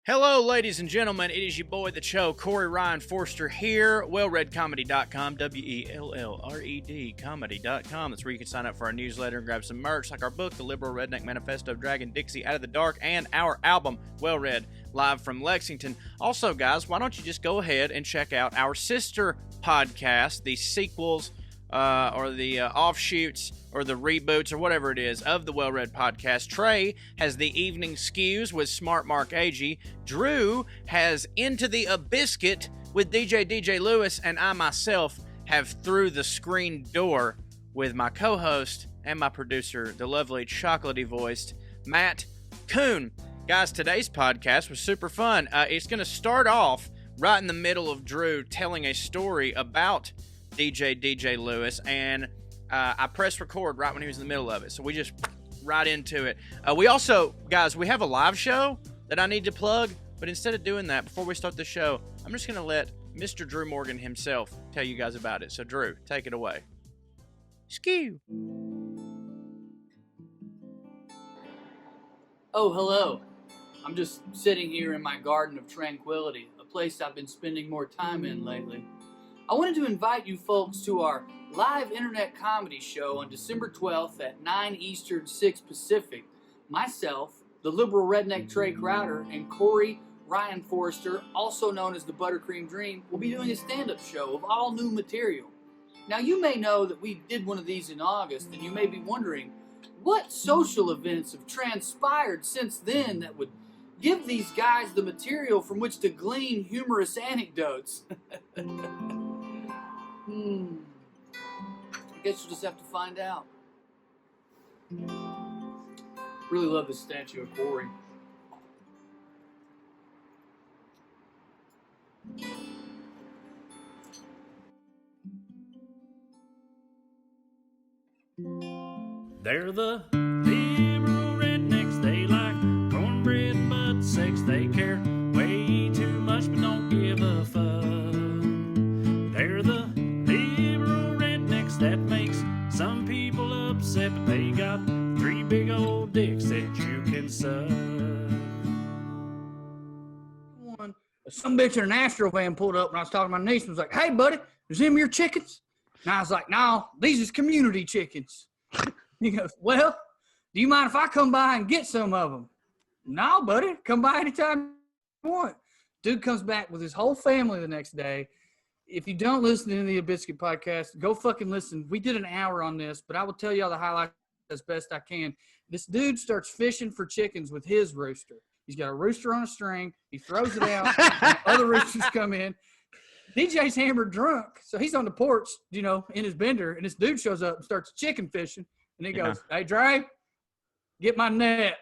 Hello, ladies and gentlemen. It is your boy, the Cho, Corey Ryan Forster here. WellRED.com, WellRED comedy.com. That's where you can sign up for our newsletter and grab some merch like our book, The Liberal Redneck Manifesto, Dragging Dixie Out of the Dark, and our album, WellRED, live from Lexington. Also, guys, why don't you just go ahead and check out our sister podcast, the sequels, or the offshoots or the reboots or whatever it is of the WellRED podcast. Trae has the Evening Skews with Smart Mark Agee. Drew has Into the Abiscuit with DJ Lewis, and I myself have Through the Screen Door with my co-host and my producer, the lovely chocolatey voiced Matt Kuhn. Guys, today's podcast was super fun. It's going to start off right in the middle of Drew telling a story about DJ Lewis, and I pressed record right when he was in the middle of it, so we just right into it. We also, guys, we have a live show that I need to plug, but instead of doing that, before we start the show, I'm just going to let Mr. Drew Morgan himself tell you guys about it. So, Drew, take it away. Skew. Oh, hello. I'm just sitting here in my garden of tranquility, a place I've been spending more time in lately. I wanted to invite you folks to our live internet comedy show on December 12th at 9 Eastern, 6 Pacific. Myself, the liberal redneck Trae Crowder, and Corey Ryan Forster, also known as the Buttercream Dream, will be doing a stand-up show of all new material. Now, you may know that we did one of these in August, and you may be wondering, what social events have transpired since then that would give these guys the material from which to glean humorous anecdotes? I guess you'll just have to find out. Really love this statue of Corey. They're the liberal rednecks. They like cornbread and butt sex. They care way too much but don't give a fuck. They're the liberal rednecks that makes some people upset, but they got 3 big old dicks that you can suck. Some bitch in an Astro van pulled up when I was talking to my niece and was like, "Hey, buddy, is them your chickens?" And I was like, "No, these is community chickens." He goes, "Well, do you mind if I come by and get some of them?" "No, buddy, come by anytime you want." Dude comes back with his whole family the next day. If you don't listen to the Biscuit podcast, go fucking listen. We did an hour on this, but I will tell y'all the highlights as best I can. This dude starts fishing for chickens with his rooster. He's got a rooster on a string. He throws it out. And other roosters come in. DJ's hammered drunk, so he's on the porch, you know, in his bender, and this dude shows up and starts chicken fishing. And he goes, "Hey, Trae, get my net.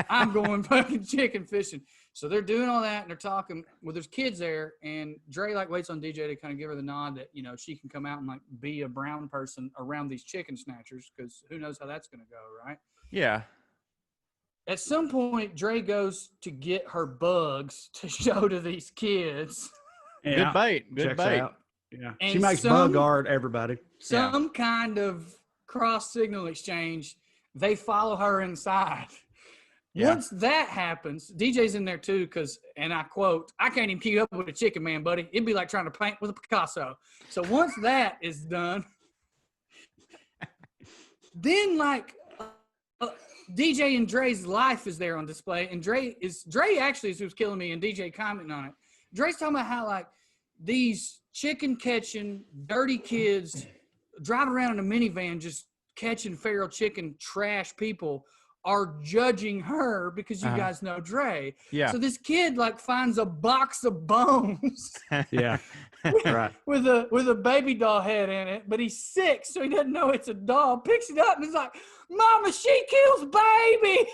I'm going fucking chicken fishing." So they're doing all that, and they're talking. Well, there's kids there, and Dre like waits on DJ to kind of give her the nod that, you know, she can come out and like be a brown person around these chicken snatchers, because who knows how that's going to go, right? Yeah. At some point, Dre goes to get her bugs to show to these kids. Yeah. Good bait. Good Checks bait. out. Yeah. And She makes bug art, everybody. Some kind of cross signal exchange. They follow her inside. Yeah. Once that happens, DJ's in there too, and I quote, "I can't even keep up with a chicken man, buddy. It'd be like trying to paint with a Picasso." So once that is done, then like DJ and Dre's life is there on display, and Dre actually is who's killing me, and DJ commenting on it. Dre's talking about how like these chicken catching dirty kids driving around in a minivan just catching feral chicken trash people are judging her because you guys know Dre. Yeah. So this kid like finds a box of bones Yeah. Right. with a baby doll head in it, but he's 6, so he doesn't know it's a doll. Picks it up and is like, "Mama, she kills baby."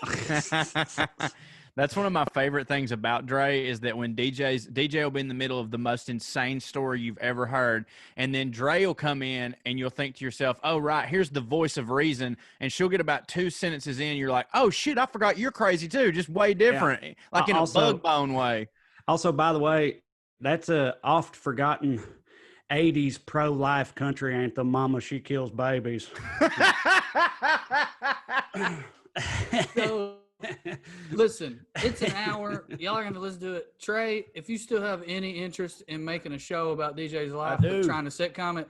That's one of my favorite things about Dre is that when DJ will be in the middle of the most insane story you've ever heard, and then Dre will come in and you'll think to yourself, "Oh, right, here's the voice of reason," and she'll get about 2 sentences in, you're like, "Oh, shit, I forgot you're crazy too, just way different," like in a bug bone way. Also, by the way, that's a oft forgotten 80s pro-life country anthem, "Mama, She Kills Babies." So Listen, it's an hour. Y'all are going to listen to it. Trae, if you still have any interest in making a show about DJ's life, but trying to sitcom it,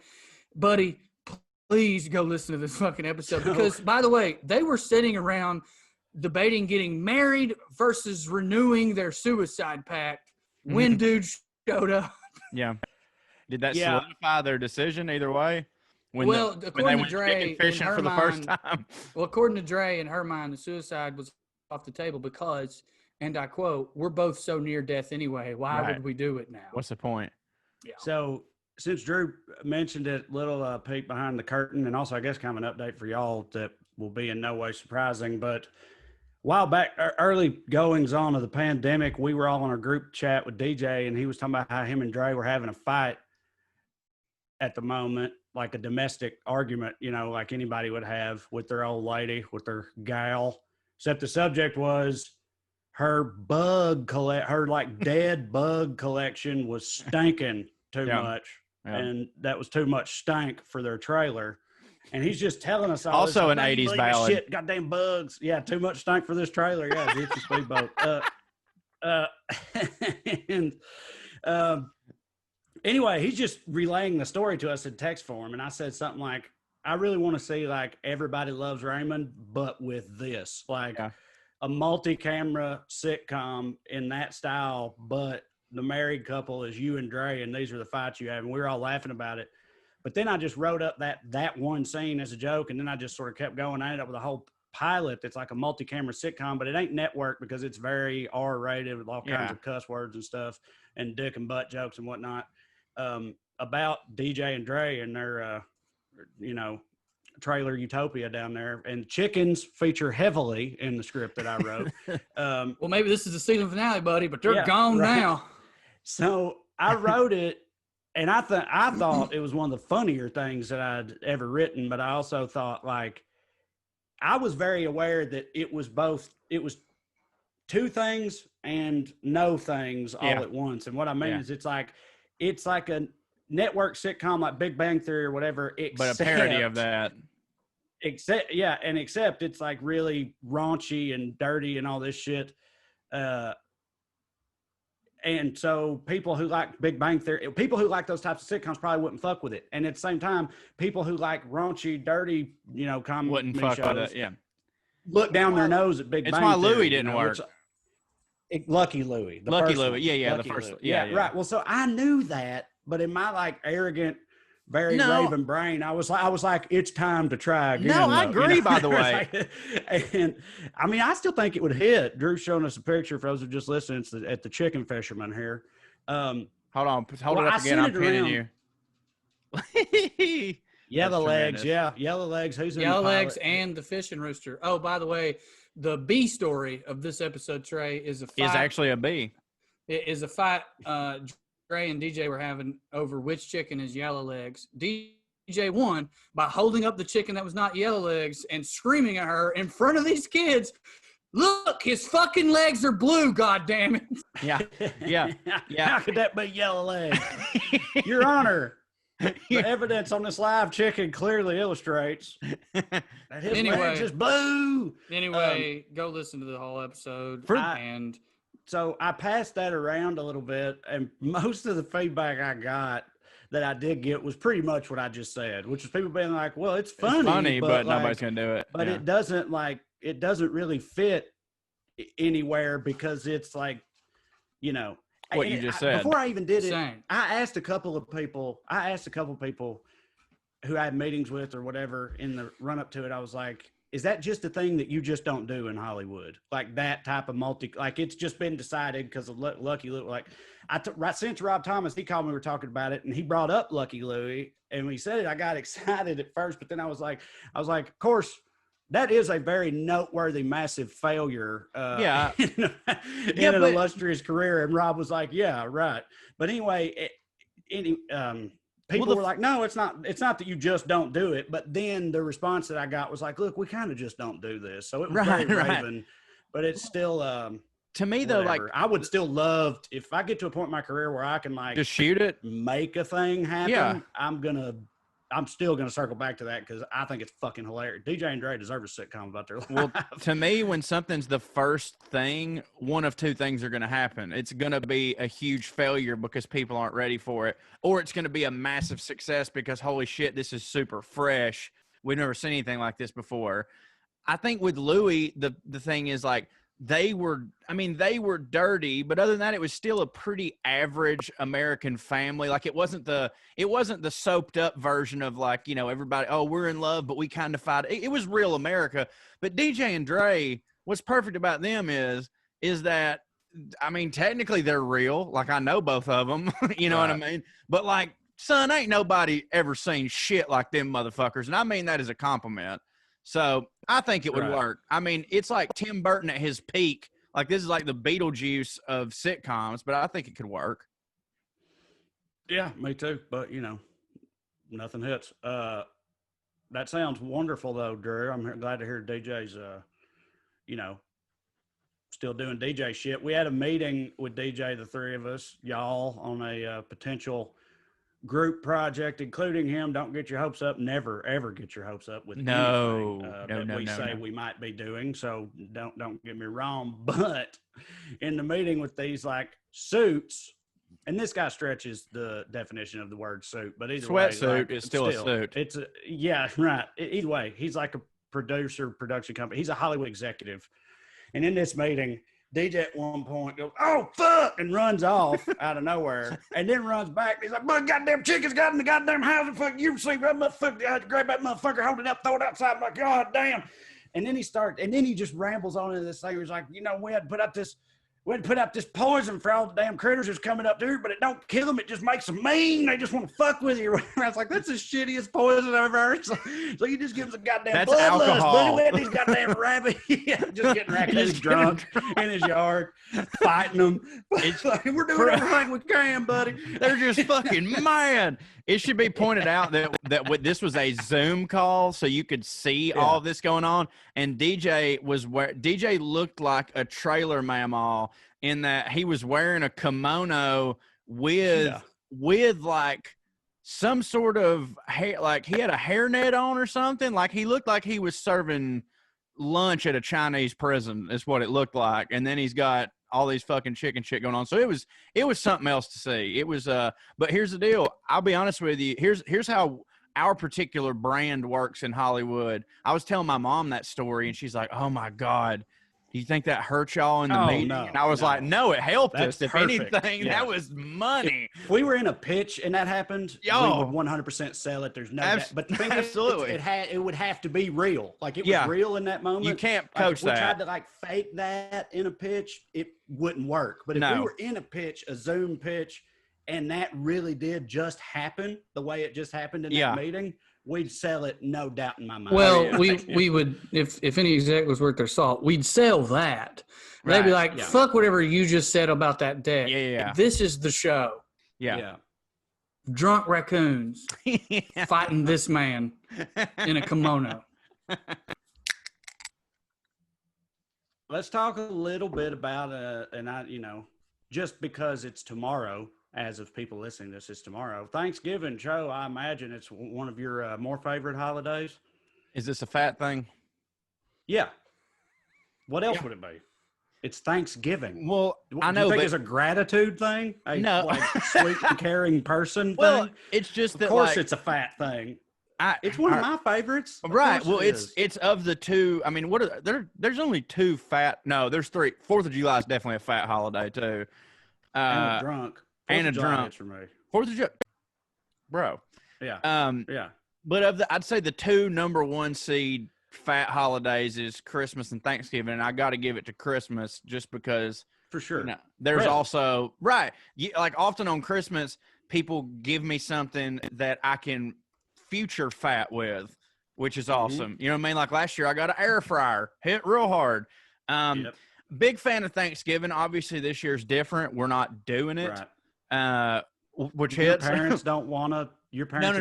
buddy, please go listen to this fucking episode. Because, by the way, they were sitting around debating getting married versus renewing their suicide pact when dude showed up. Yeah. Did that solidify their decision either way? When according they to went Dre, fishing for the first time. Well, according to Dre, in her mind, the suicide was off the table because, and I quote, "We're both so near death anyway. Why would we do it now?" What's the point? Yeah. So since Drew mentioned it, little peek behind the curtain, and also I guess kind of an update for y'all that will be in no way surprising, but a while back, early goings on of the pandemic, we were all on a group chat with DJ, and he was talking about how him and Dre were having a fight at the moment, like a domestic argument, you know, like anybody would have with their old lady, with their gal, except the subject was her her like dead bug collection was stinking too much. Yeah. And that was too much stank for their trailer. And he's just telling us all also this, an 80s ballad. Shit, goddamn bugs. Yeah, too much stank for this trailer. Yeah, it's a speedboat. Anyway, he's just relaying the story to us in text form. And I said something like, I really want to see like Everybody Loves Raymond, but with this, like a multi-camera sitcom in that style, but the married couple is you and Dre, and these are the fights you have. And we were all laughing about it. But then I just wrote up that one scene as a joke, and then I just sort of kept going. I ended up with a whole pilot that's like a multi-camera sitcom, but it ain't network because it's very R-rated with all kinds of cuss words and stuff and dick and butt jokes and whatnot, about DJ and Dre and their, trailer utopia down there. And chickens feature heavily in the script that I wrote. Well, maybe this is the season finale, buddy, but they're gone now. So I wrote it. And I thought it was one of the funnier things that I'd ever written, but I also thought like I was very aware that it was two things and no things all at once. And what I mean is it's like a network sitcom like Big Bang Theory or whatever, but a parody of that. Except it's like really raunchy and dirty and all this shit. And so people who like Big Bang Theory, people who like those types of sitcoms probably wouldn't fuck with it. And at the same time, people who like raunchy, dirty, comedy wouldn't fuck shows with it. Yeah. Look down their nose at Big Bang It's why Theory, Louis didn't work. Lucky Louis. Lucky Louis. Yeah. Lucky The first. Louis. Yeah. Right. Well, so I knew that, but in my like arrogant, very raven brain, I was like, it's time to try again. No, I agree, by the way. And I mean, I still think it would hit. Drew's showing us a picture for those who just listening. It's at the Chicken Fisherman here. Hold on. Hold it up again. I'm pinning you. Yellow Legs. Yeah. Yellow Legs. Who's in Yellow the Legs and the Fishing Rooster. Oh, by the way, the B story of this episode, Trae, is a fight. Is actually a B. It is a fight Trae and DJ were having over which chicken is Yellow Legs. DJ won by holding up the chicken that was not Yellow Legs and screaming at her in front of these kids, "Look, his fucking legs are blue, goddammit." Yeah. How could that be Yellow Legs? Your Honor, the evidence on this live chicken clearly illustrates that his legs is blue. Anyway, go listen to the whole episode. So I passed that around a little bit, and most of the feedback I got that I did get was pretty much what I just said, which is people being like, well, it's funny, but like, nobody's going to do it. But it doesn't really fit anywhere because it's like, what you just said. Before I even did it, I asked a couple of people who I had meetings with or whatever in the run up to it. I was like, is that just a thing that you just don't do in Hollywood? Like that type of like it's just been decided because of Lucky Louie. Like right since Rob Thomas, he called me, we were talking about it, and he brought up Lucky Louie, and when he said it, I got excited at first, but then I was like, of course, that is a very noteworthy, massive failure in an illustrious career. And Rob was like, yeah, right. But anyway, people were like, no, it's not that you just don't do it. But then the response that I got was like, look, we kind of just don't do this. So it was very raven, but it's still, to me though, like I would still love if I get to a point in my career where I can like just shoot it, make a thing happen. Yeah. I'm going to I'm still going to circle back to that because I think it's fucking hilarious. DJ and Dre deserve a sitcom about their life. Well, to me, when something's the first thing, one of two things are going to happen. It's going to be a huge failure because people aren't ready for it, or it's going to be a massive success because, holy shit, this is super fresh. We've never seen anything like this before. I think with Louis, the thing is like, they were dirty, but other than that, it was still a pretty average American family. Like it wasn't the soaped up version of like, you know, everybody, oh, we're in love, but we kind of fight. It was real America. But DJ and Dre, what's perfect about them is that, I mean, technically they're real. Like I know both of them, you know what I mean? But like, son, ain't nobody ever seen shit like them motherfuckers. And I mean that as a compliment. So I think it would work. I mean, it's like Tim Burton at his peak. Like this is like the Beetlejuice of sitcoms, but I think it could work. Yeah, me too. But you know, nothing hits. That sounds wonderful though, Drew. I'm glad to hear DJ's, you know, still doing DJ shit. We had a meeting with DJ, the three of us, y'all, on a potential group project, including him. Don't get your hopes up. Never ever get your hopes up with anything that we say we might be doing. So don't get me wrong. But in the meeting with these like suits, and this guy stretches the definition of the word suit, but either way, sweatsuit is still a suit. It's a, yeah, right. Either way, he's like a production company. He's a Hollywood executive, and in this meeting, DJ at one point goes, "Oh fuck," and runs off out of nowhere, and then runs back. He's like, "But goddamn chickens got in the goddamn house, and fuck you sleep that motherfucker. I had to grab that motherfucker, hold it up, throw it outside." I'm like, "God damn!" And then he just rambles on into this thing. He's like, "You know, we had to put out this poison for all the damn critters that's coming up there, but it don't kill them. It just makes them mean. They just want to fuck with you." I was like, "That's the shittiest poison I've ever heard." So you just give us a goddamn bloodlust, buddy. We had these goddamn rabbits. Yeah, just getting raccoons drunk in his yard, fighting them. It's like, we're doing everything we can, buddy. They're just fucking mad. It should be pointed out that this was a Zoom call, so you could see all of this going on. And DJ looked like a trailer mammal in that he was wearing a kimono with like some sort of hair, like he had a hairnet on or something. Like he looked like he was serving lunch at a Chinese prison is what it looked like. And then he's got all these fucking chicken shit going on. So it was something else to see. It was but here's the deal. I'll be honest with you. Here's how our particular brand works in Hollywood. I was telling my mom that story and she's like, "Oh my God, do you think that hurt y'all in the meeting?" No, and I was like, "No, it helped us. If perfect. anything, that was money." If we were in a pitch and that happened, we would 100% sell it. There's no doubt. But the thing absolutely, it would have to be real. Like it was real in that moment. You can't coach that. If we tried to like fake that in a pitch, it wouldn't work. But if we were in a pitch, a Zoom pitch, and that really did just happen the way it just happened in that meeting, we'd sell it, no doubt in my mind. Well, we would, if any exec was worth their salt, we'd sell that. They'd be like, "Fuck whatever you just said about that deck. Yeah. This is the show. Yeah. Drunk raccoons fighting this man in a kimono." Let's talk a little bit about, just because it's tomorrow, as of people listening to this, is tomorrow. Thanksgiving, Joe, I imagine it's one of your more favorite holidays. Is this a fat thing? Yeah. What else would it be? It's Thanksgiving. Well, I know. Do you think it's a gratitude thing? No. Like sweet and caring person well, thing? It's just that, of course, it's a fat thing. It's one of my favorites. Right. Well, it's of the two. I mean, there's only two fat. No, there's three. 4th of July is definitely a fat holiday too. And a drunk. And a drunk. For me. 4th of July, bro. Yeah. But I'd say the two number one seed fat holidays is Christmas and Thanksgiving, and I got to give it to Christmas just because. For sure. There's also like often on Christmas, people give me something that I can future fat with, which is awesome. You know what I mean? Like last year, I got an air fryer, hit real hard. Big fan of Thanksgiving. Obviously, this year's different. We're not doing it. Right. Which your hits. parents don't want to. Your parents.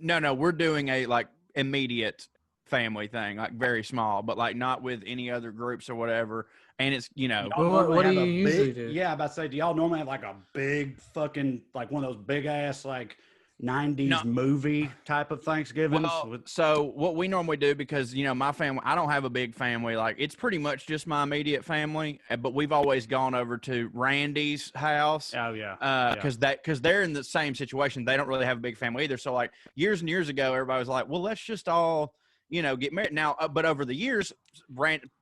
No. We're doing a like immediate family thing, like very small, but like not with any other groups or whatever. And it's what do you usually do? Yeah, I'm about to say, do y'all normally have like a big fucking like one of those big ass like 90s movie type of Thanksgivings? Well, so what we normally do, because my family, I don't have a big family. Like, it's pretty much just my immediate family. But we've always gone over to Randy's house. Oh yeah. Because they're in the same situation. They don't really have a big family either. So like years and years ago, everybody was like, well, let's just all get married now. But over the years,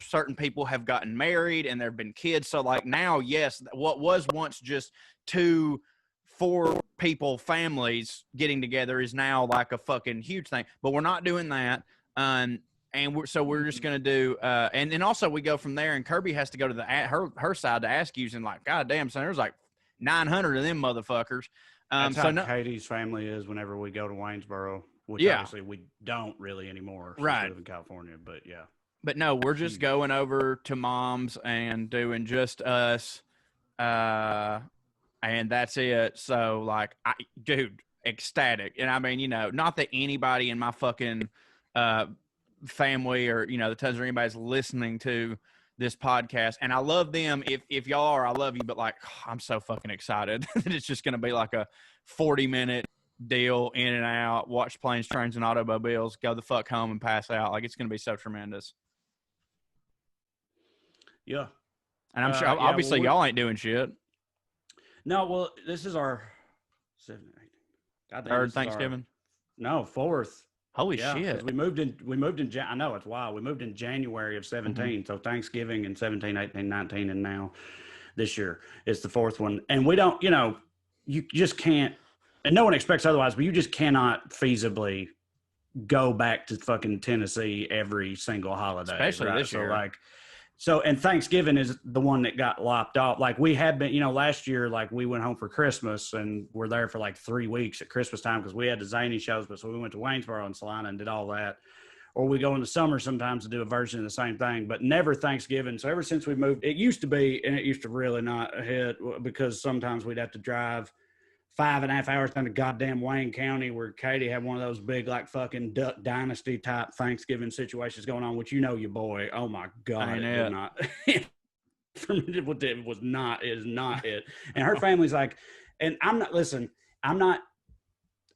certain people have gotten married and there've been kids. So like now, yes, what was once just 4 people families getting together is now like a fucking huge thing. But we're not doing that. And we're just gonna do and then also we go from there, and Kirby has to go to her side to ask you, and like, god damn, son, there's like 900 of them motherfuckers. That's how Katie's family is whenever we go to Waynesboro, which obviously we don't really anymore. Right. We live in California, but yeah. But no, we're just going over to mom's and doing just us. And that's it. So like, dude, ecstatic. And I mean, not that anybody in my fucking family or, the tons of anybody's listening to this podcast. And I love them. If y'all are, I love you. But like, I'm so fucking excited that it's just going to be like a 40-minute deal, in and out, watch planes, trains, and automobiles, go the fuck home and pass out. Like, it's going to be so tremendous. Yeah. And I'm sure, obviously, y'all ain't doing shit. No, well, this is our 3rd Thanksgiving. No, 4th. Holy shit! We moved in. I know it's wild. We moved in January of 17. So Thanksgiving in 17, 18, 19, and now this year it's the 4th one. And we don't. You just can't. And no one expects otherwise. But you just cannot feasibly go back to fucking Tennessee every single holiday, especially this year. And Thanksgiving is the one that got lopped off. Like we had been, last year, like we went home for Christmas and we're there for like 3 weeks at Christmas time because we had the zany shows. But so we went to Waynesboro and Salina and did all that. Or we go in the summer sometimes to do a version of the same thing, but never Thanksgiving. So ever since we moved, it used to be, and it used to really not hit because sometimes we'd have to drive 5.5 hours down to goddamn Wayne County where Katie had one of those big, like fucking Duck Dynasty type Thanksgiving situations going on, which your boy, oh my God, it did not. It is not it. And her family's like, and I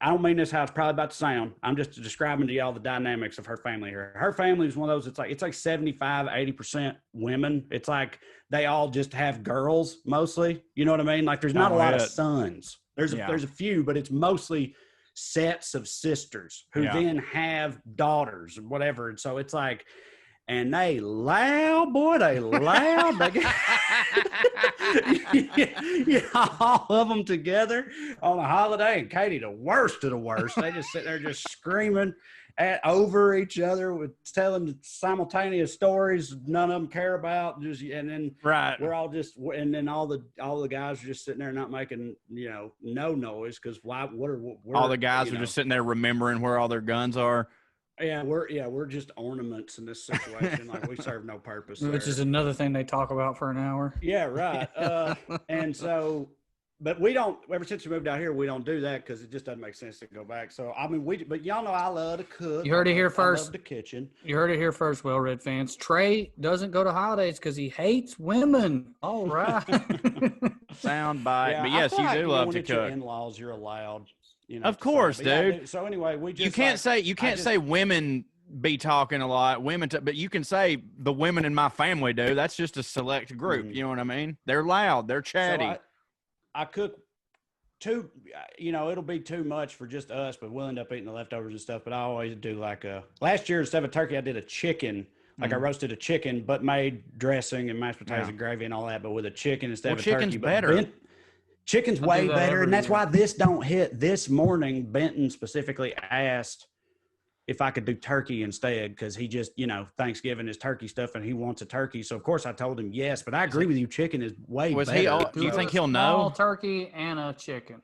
don't mean this how it's probably about to sound. I'm just describing to y'all the dynamics of her family here. Her family is one of those, it's like 75, 80% women. It's like they all just have girls mostly. You know what I mean? Like there's not a lot of sons. There's a few, but it's mostly sets of sisters who then have daughters or whatever. And so it's like, and they loud, boy, they loud. All of them together on a holiday. And Katie, the worst of the worst. They just sit there just screaming over each other with telling simultaneous stories none of them care about. And then we're all just, and then all the guys are just sitting there not making no noise because all the guys are just sitting there remembering where all their guns are. Yeah, we're just ornaments in this situation. Like we serve no purpose. Which is another thing they talk about for an hour. Yeah, right. And so, but we don't. Ever since we moved out here, we don't do that because it just doesn't make sense to go back. So I mean, but y'all know I love to cook. You heard it here first. I love the kitchen. You heard it here first, WellRED fans. Trae doesn't go to holidays because he hates women. All right. Sound bite. Yeah, but yes, you do love to cook. Your in-laws, you're allowed. Of course, dude. Yeah, so anyway, we just you can't say women be talking a lot, but you can say the women in my family do. That's just a select group. You know what I mean? They're loud. They're chatty. So I cook it'll be too much for just us, but we'll end up eating the leftovers and stuff. But I always do last year instead of a turkey, I did a chicken. I roasted a chicken, but made dressing and mashed potatoes and gravy and all that, but with a chicken instead of a turkey. Chicken's better. Chicken's way better, and that's why this don't hit. This morning, Benton specifically asked if I could do turkey instead because he just, Thanksgiving is turkey stuff, and he wants a turkey. So, of course, I told him yes, but I agree with you. Chicken is way better. Do you think he'll know? Turkey and a chicken.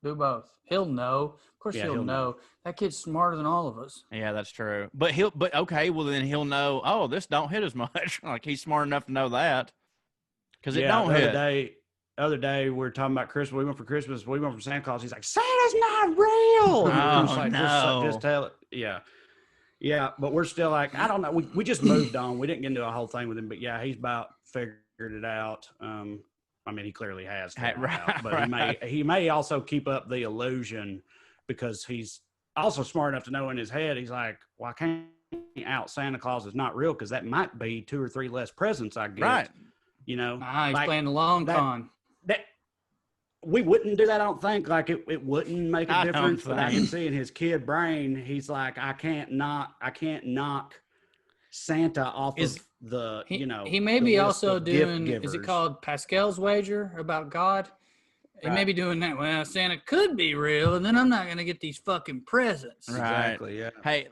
Do both. He'll know. Of course, he'll know. That kid's smarter than all of us. Yeah, that's true. But okay, well, then he'll know, oh, this don't hit as much. Like, he's smart enough to know that because it don't hit. The other day, we were talking about Christmas. We went for Christmas. We went for Santa Claus. He's like, Santa's not real. Oh, no. Just tell it. Yeah. Yeah, but we're still like, I don't know. We just moved on. We didn't get into a whole thing with him. But, yeah, he's about figured it out. I mean, he clearly has figured it out. But he may also keep up the illusion because he's also smart enough to know in his head, he's like, well, I can't out Santa Claus is not real because that might be 2 or 3 less presents I get. Right. You know, He's playing the long con. That we wouldn't do that. I don't think like it wouldn't make a difference. But I can see in his kid brain, he's like, I can't knock Santa off of the, He may be also doing, is it called Pascal's wager about God? He may be doing that. Well, Santa could be real, and then I'm not going to get these fucking presents. Right. Exactly, yeah. Hey,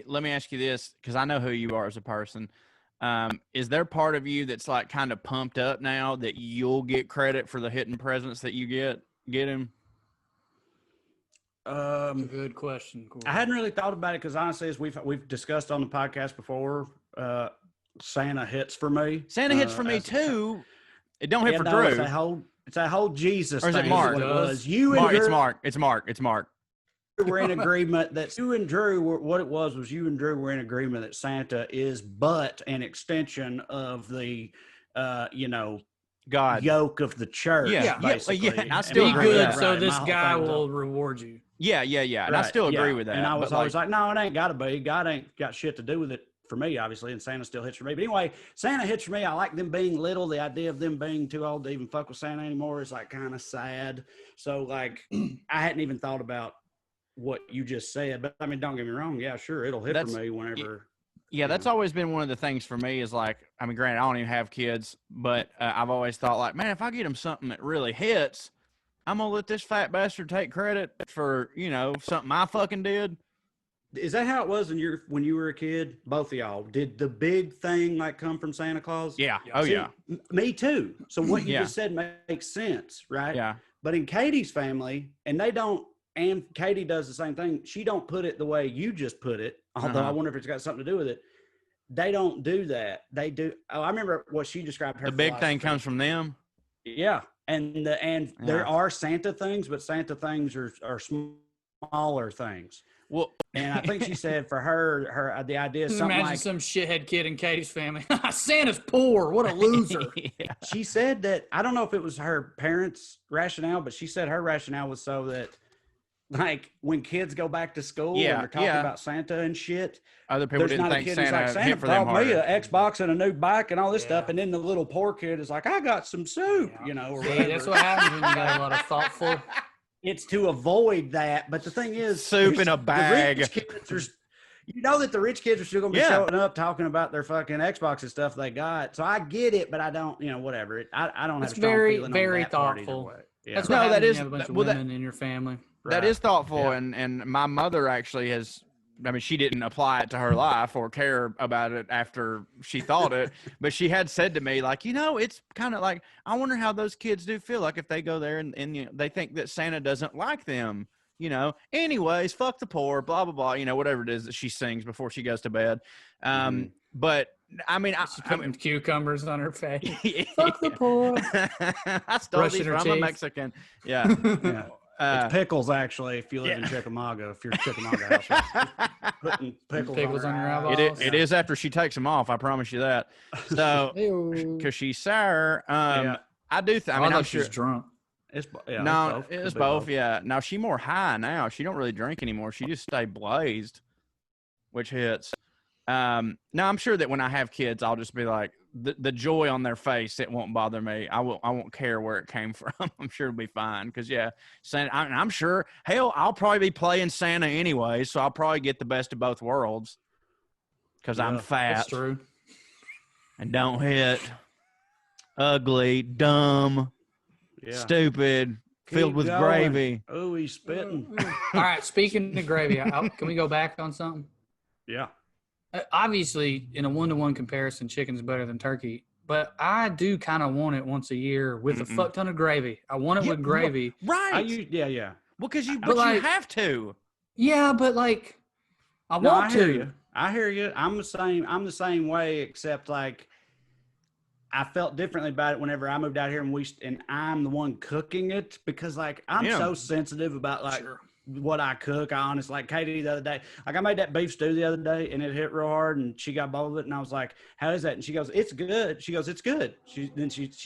let me ask you this, because I know who you are as a person. Is there part of you that's like kind of pumped up now that you'll get credit for the hidden presents that you get him? That's a good question, Corey. I hadn't really thought about it because honestly, as we've discussed on the podcast before, Santa hits for me. Santa hits for me too. It don't hit for Drew. It's a whole Jesus or is thing. it Mark? What it was. It's Mark. We're in agreement that you and Drew you and Drew were in agreement that Santa is but an extension of the God yoke of the church. Yeah. Basically. I still be agree good, with that. so this guy will reward you. Yeah. And I still agree with that. And I was always like, no, it ain't got to be. God ain't got shit to do with it for me, obviously, and Santa still hits for me. But anyway, Santa hits for me. I like them being little. The idea of them being too old to even fuck with Santa anymore is like kind of sad. So like, I hadn't even thought about what you just said. But I mean, don't get me wrong. Yeah, sure, it'll hit for me whenever. Yeah, that's always been one of the things for me is like, I mean, granted, I don't even have kids, but I've always thought like, man, if I get them something that really hits, I'm going to let this fat bastard take credit for, something I fucking did. Is that how it was when you were a kid? Both of y'all. Did the big thing like come from Santa Claus? Yeah. Oh, yeah. Me too. So what you just said makes sense, right? Yeah. But in Katie's family, and Katie does the same thing. She don't put it the way you just put it. Although I wonder if it's got something to do with it. They don't do that. They do. Oh, I remember what she described. Her the big thing comes from them. Yeah, and there are Santa things, but Santa things are smaller things. Well, and I think she said for her the idea is something like some shithead kid in Katie's family. Santa's poor. What a loser. Yeah. She said that I don't know if it was her parents' rationale, but she said her rationale was so that like when kids go back to school and they're talking about Santa and shit, other people didn't think Santa like, hit for them bought me harder. an Xbox and a new bike and all this stuff, and then the little poor kid is like, I got some soup, or whatever. That's what happens when you got a lot of thoughtful. It's to avoid that, but the thing is, soup in a bag. The rich kids that the rich kids are still going to be showing up talking about their fucking Xbox and stuff they got. So I get it, but I don't, whatever. I don't have a strong feeling very on that part either thoughtful. way. Yeah. That's what happens when you have a bunch of women in your family. That is thoughtful, and my mother actually has. I mean, she didn't apply it to her life or care about it after she thought it, but she had said to me, like, it's kind of like, I wonder how those kids do feel like if they go there and they think that Santa doesn't like them, anyways, fuck the poor, blah, blah, blah, whatever it is that she sings before she goes to bed. But I mean, she's putting cucumbers on her face. Fuck the poor. I stole these from a Mexican. Yeah. Yeah. It's pickles, actually, if you live in Chickamauga, if you're a Chickamauga house. Putting pickles on your eyeballs. It is after she takes them off, I promise you that. So, because she's sour, I do think, I mean, I'm sure. She's drunk. It's both, yeah. Now, she more high now. She don't really drink anymore. She just stay blazed, which hits. Now, I'm sure that when I have kids, I'll just be like, the joy on their face, it won't bother me. I won't care where it came from. I'm sure it'll be fine because Santa. I'm sure. Hell, I'll probably be playing Santa anyway, so I'll probably get the best of both worlds because I'm fat. That's true. And don't hit. Ugly, dumb, stupid, filled with gravy. Oh, he's spitting. All right. Speaking of gravy, can we go back on something? Yeah. Obviously, in a 1-to-1 comparison, chicken's better than turkey. But I do kind of want it once a year with a fuck ton of gravy. I want it with gravy. Right. Yeah. Well, because you have to. Yeah, but like, I want to. I hear you. I'm the same way, except like, I felt differently about it whenever I moved out here and I'm the one cooking it because like I'm so sensitive about like what I cook. I honestly, like Katie the other day, like I made that beef stew the other day and it hit real hard and she got bowl of it and I was like, how is that? And she goes, it's good. She goes, it's good. She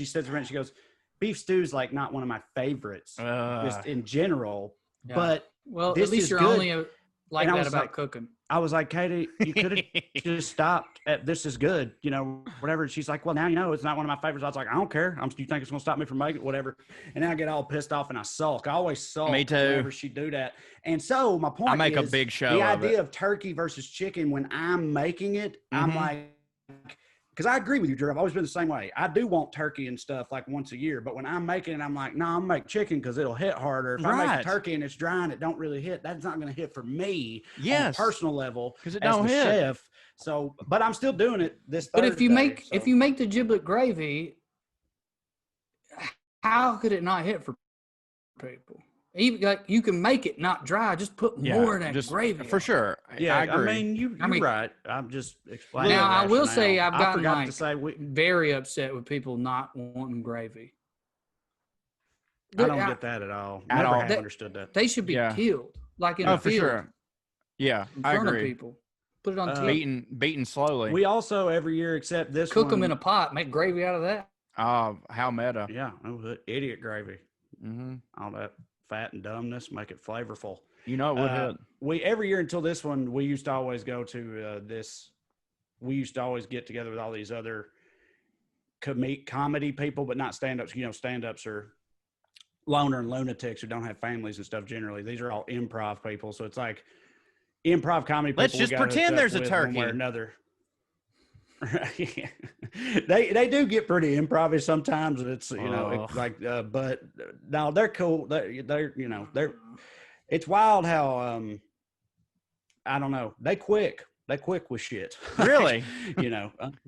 says to her, she goes, beef stew is like not one of my favorites just in general, but Well, This at least is you're good. only like And I that was about like- cooking. I was like, Katie, you could have just stopped at "this is good," whatever. And she's like, well, now it's not one of my favorites. I was like, I don't care. You think it's gonna stop me from making it, whatever. And then I get all pissed off and I sulk. I always sulk. Me too. Whenever she do that. And so my point I make a is big show the of idea it. of turkey versus chicken when I'm making it, I'm Mhm. like. Because I agree with you, Drew. I've always been the same way. I do want turkey and stuff like once a year, but when I'm making it, I'm like, no, I'm gonna make chicken because it'll hit harder. If I Right. make turkey and it's dry and it don't really hit, that's not gonna hit for me on a Yes. personal level 'Cause it as don't the hit. chef. So, but I'm still doing it this But Thursday. if you make the giblet gravy, how could it not hit for people? Even like you can make it not dry, just put more of that just gravy for on. sure. yeah, I agree. mean, you're right. I'm just explaining. Now, the I will rationale. say I've I gotten, forgot like, to say very upset with people not wanting gravy. I don't get that at all. At Never all. have understood that. They should be Yeah. killed, like in Oh, a for field, sure. Yeah, in I front of agree. people. Put it on TV. Beaten slowly. We also every year except this Cook one. them in a pot, make gravy out of that. Oh, how meta. Yeah, idiot gravy. Mm-hmm. All that fat and dumbness make it flavorful. You know it would hit. We every year until this one, we used to always go to this. We used to always get together with all these other comedy people, but not stand-ups. Stand-ups are loner and lunatics who don't have families and stuff. Generally, these are all improv people. So it's like improv comedy. Let's people we just gotta pretend hook up there's a with one way turkey. or another. They do get pretty improv sometimes. It's but no, they're cool. They're it's wild how I don't know, they quick with shit. Really?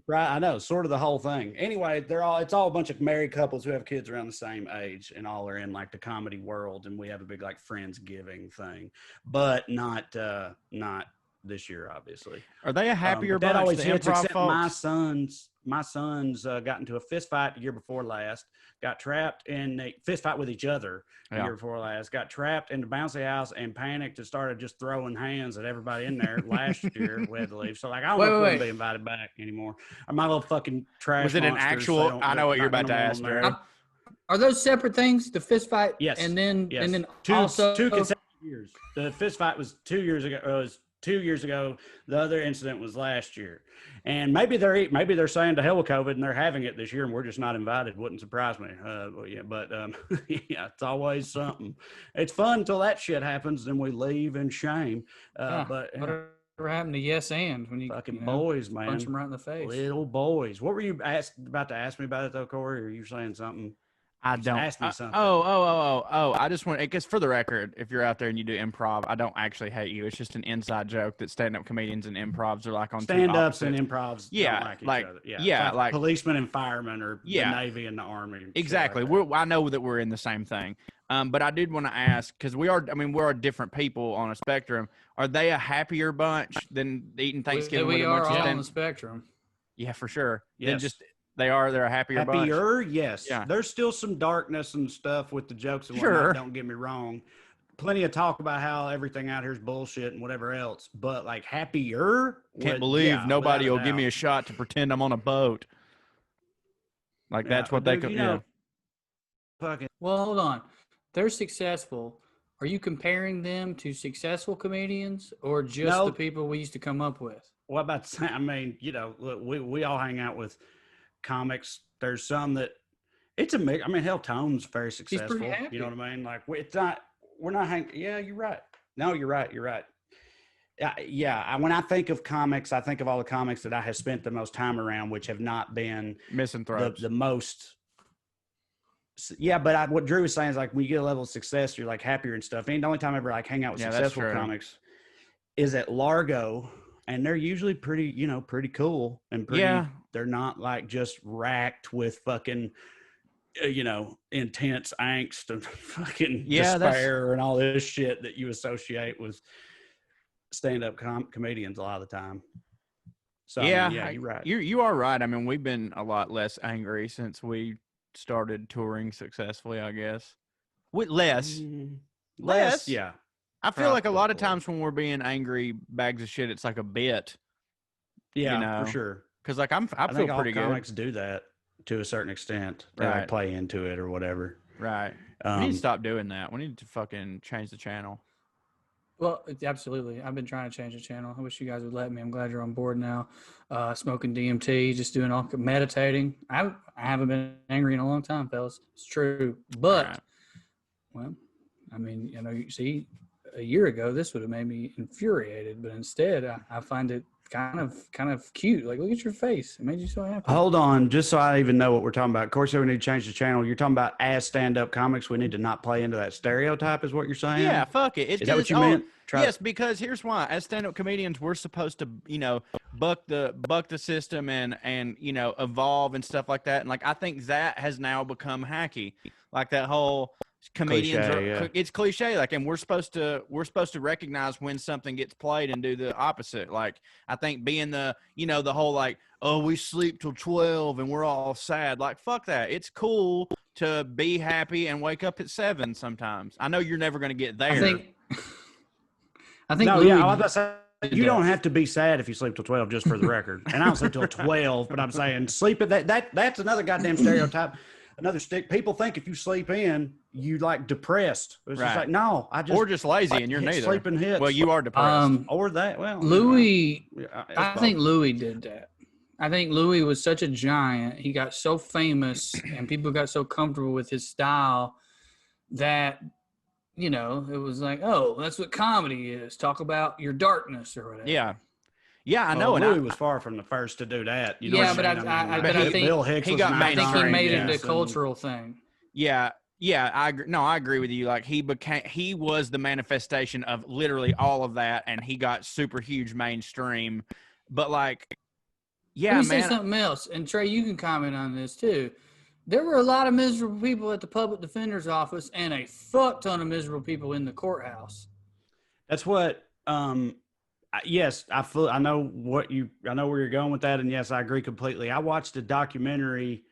Right? I know, sort of the whole thing. Anyway, it's all a bunch of married couples who have kids around the same age, and all are in like the comedy world, and we have a big like Friendsgiving thing, but not this year, obviously. Are they a happier that bunch? always The hits, improv except folks? my sons got into a fist fight the year before last, got trapped in a fist fight with each other the Yeah. year before last, got trapped in the bouncy house and panicked and started just throwing hands at everybody in there. Last year we had to leave. So like, I don't know if we're going to be invited back anymore. Or my little fucking trash Was it an monsters, actual- they don't- I know what you're not about to gonna ask, want 'em Dre. there. Are those separate things? The fist fight, Yes. and then Yes. and then two also consecutive years. The fist fight was 2 years ago. It was 2 years ago. The other incident was last year. And maybe they're saying to hell with COVID and they're having it this year and we're just not invited. Wouldn't surprise me. Yeah, it's always something. It's fun until that shit happens, then we leave in shame. whatever happened to yes and when you Fucking you know, boys, man. punch them right in the face. Little boys. What were you about to ask me about it though, Corey? Or are you saying something? I Just don't. ask me something. I just want, because for the record, if you're out there and you do improv, I don't actually hate you. It's just an inside joke that stand-up comedians and improvs are like on two Stand-ups and opposite- improvs Yeah, don't like each like- other. yeah, like- policemen and firemen or Yeah. the Navy and the Army. and shit Exactly. like that. I know that we're in the same thing. But I did want to ask, because we're different people on a spectrum. Are they a happier bunch than eating Thanksgiving we with a are bunch of all on stand- the spectrum. Yeah, for sure. Yes. They're a happier bunch. Happier, yes. Yeah. There's still some darkness and stuff with the jokes and Sure. whatnot, don't get me wrong. Plenty of talk about how everything out here is bullshit and whatever else. But like happier. Can't believe nobody will give me a shot to pretend I'm on a boat. Like that's what they could. Fucking Well, hold on. They're successful. Are you comparing them to successful comedians or just No. the people we used to come up with? what about to say? I mean, look, we all hang out with comics. There's some that it's a mix. I mean, hell, Tone's very successful. happy. You know what I mean? Like it's not. We're not hanging. Yeah, you're right. No, you're right. You're right. Yeah. When I think of comics, I think of all the comics that I have spent the most time around, which have not been Missing throats. the most. Yeah, but what Drew was saying is like when you get a level of success, you're like happier and stuff. And the only time I ever like hang out with Yeah, that's successful true. comics is at Largo, and they're usually pretty cool and pretty. Yeah. They're not like just racked with fucking, intense angst and fucking despair and all this shit that you associate with stand-up comedians a lot of the time. So yeah, you're right. You are right. I mean, we've been a lot less angry since we started touring successfully, I guess. With less. Less. Yeah. I feel like a lot of Probably. times when we're being angry bags of shit, it's like a bit. Yeah, for sure. Because like I I feel think all pretty good. comics do that to a certain extent. They like Right. play into it or whatever. Right. We need to stop doing that. We need to fucking change the channel. Well, absolutely. I've been trying to change the channel. I wish you guys would let me. I'm glad you're on board now. Smoking DMT, just doing all meditating. I haven't been angry in a long time, fellas. It's true. But, Right. well, I mean, you know, you see, a year ago, this would have made me infuriated. But instead, I find it kind of cute. Like, look at your face. It made you so happy. Hold on, just so I even know what we're talking about. Of course, we need to change the channel. You're talking about as stand-up comics, we need to not play into that stereotype, is what you're saying? Yeah, fuck it. Is that what you meant? Yes, because here's why. As stand-up comedians, we're supposed to, you know, buck the system and you know, evolve and stuff like that. And like I think that has now become hacky. Like that whole comedians Cliche, it's cliche. Like, and we're supposed to recognize when something gets played and do the opposite. Like I think being the, you know, the whole like, oh, we sleep till 12 and we're all sad. Like fuck that. It's cool to be happy and wake up at 7 sometimes. I know you're never going to get there. I think No, Louis, yeah, I was about to say, you don't have to be sad if you sleep till 12, just for the record. And I don't sleep till 12, but I'm saying sleep at that's another goddamn stereotype. Another stick. People think if you sleep in, you like depressed. It's just Right. like, no, I just or just lazy like, and you're hit neither. sleeping hits. Well, you are depressed. or that. Well, Louis, it's I both. think Louis did that. I think Louis was such a giant. He got so famous and people got so comfortable with his style that, you know, it was like, oh, that's what comedy is. Talk about your darkness or whatever. Yeah. Yeah, I know. Well, and Louis was far from the first to do that. You know Yeah, what but I mean? I But think Bill Hicks he was got an I think he mainstream, made it yes, a and- cultural thing. Yeah, I agree. No, I agree with you. Like he was the manifestation of literally all of that, and he got super huge mainstream. But like, yeah, Let me say man. something else, and Trae, you can comment on this too. There were a lot of miserable people at the public defender's office, and a fuck ton of miserable people in the courthouse. That's what. Yes, I know where you're going with that, and yes, I agree completely. I watched a documentary.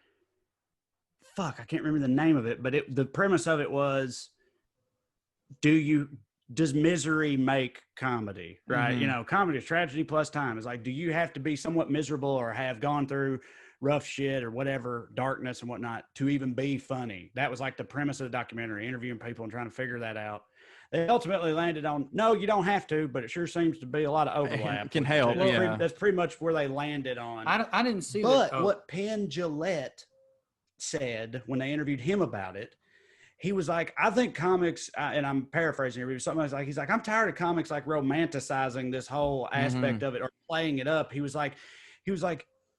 Fuck, I can't remember the name of it, but the premise of it was, does misery make comedy? Right? Mhm. You know, comedy is tragedy plus time. It's like, do you have to be somewhat miserable or have gone through rough shit or whatever, darkness and whatnot, to even be funny? That was like the premise of the documentary, interviewing people and trying to figure that out. They ultimately landed on, no, you don't have to, but it sure seems to be a lot of overlap. It can with the help, two. That's yeah. that's pretty much where they landed on. I didn't see But that. Oh, what Penn Jillette said when they interviewed him about it, he was like, I think comics, and I'm paraphrasing here, but something like, he's like, I'm tired of comics like romanticizing this whole aspect of it or playing it up.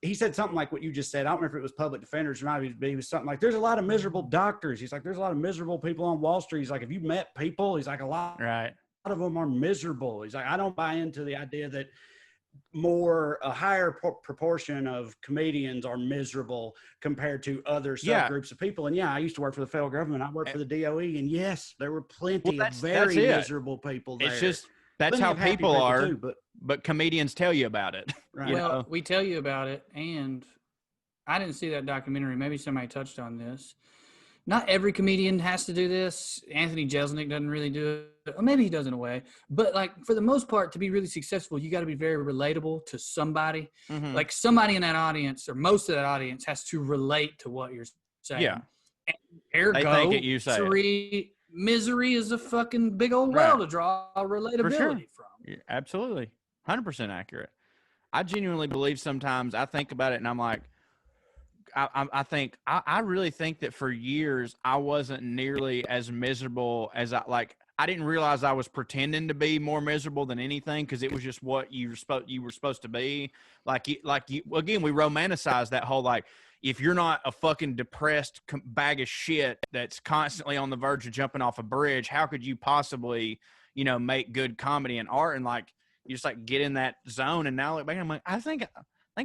He said something like what you just said. I don't remember if it was public defenders or not, but he was something like, there's a lot of miserable doctors. He's like, there's a lot of miserable people on Wall Street. He's like, have you met people? He's like, a lot Right. of them are miserable. He's like, I don't buy into the idea that a higher proportion of comedians are miserable compared to other Yeah. subgroups of people. And yeah, I used to work for the federal government. I worked for the DOE, and yes, there were plenty of that's very it. miserable people there. It's just that's Plenty how of happy people are. too, But comedians tell you about it. right. You well, know? we tell you about it, and I didn't see that documentary. Maybe somebody touched on this. Not every comedian has to do this. Anthony Jeselnik doesn't really do it. Or maybe he does in a way. But like for the most part, to be really successful, you got to be very relatable to somebody. Mhm. Like somebody in that audience or most of that audience has to relate to what you're saying. Yeah. And ergo, They think it, you say it. misery is a fucking big old Right. well to draw relatability from. Yeah, absolutely. 100% accurate. I genuinely believe sometimes I think about it and I'm like, I really think that for years I wasn't nearly as miserable as I didn't realize I was pretending to be more miserable than anything because it was just what you were supposed to be. Again, we romanticize that whole like, if you're not a fucking depressed bag of shit that's constantly on the verge of jumping off a bridge, how could you possibly, you know, make good comedy and art? And like, you just like get in that zone. And now look back, I'm like, I think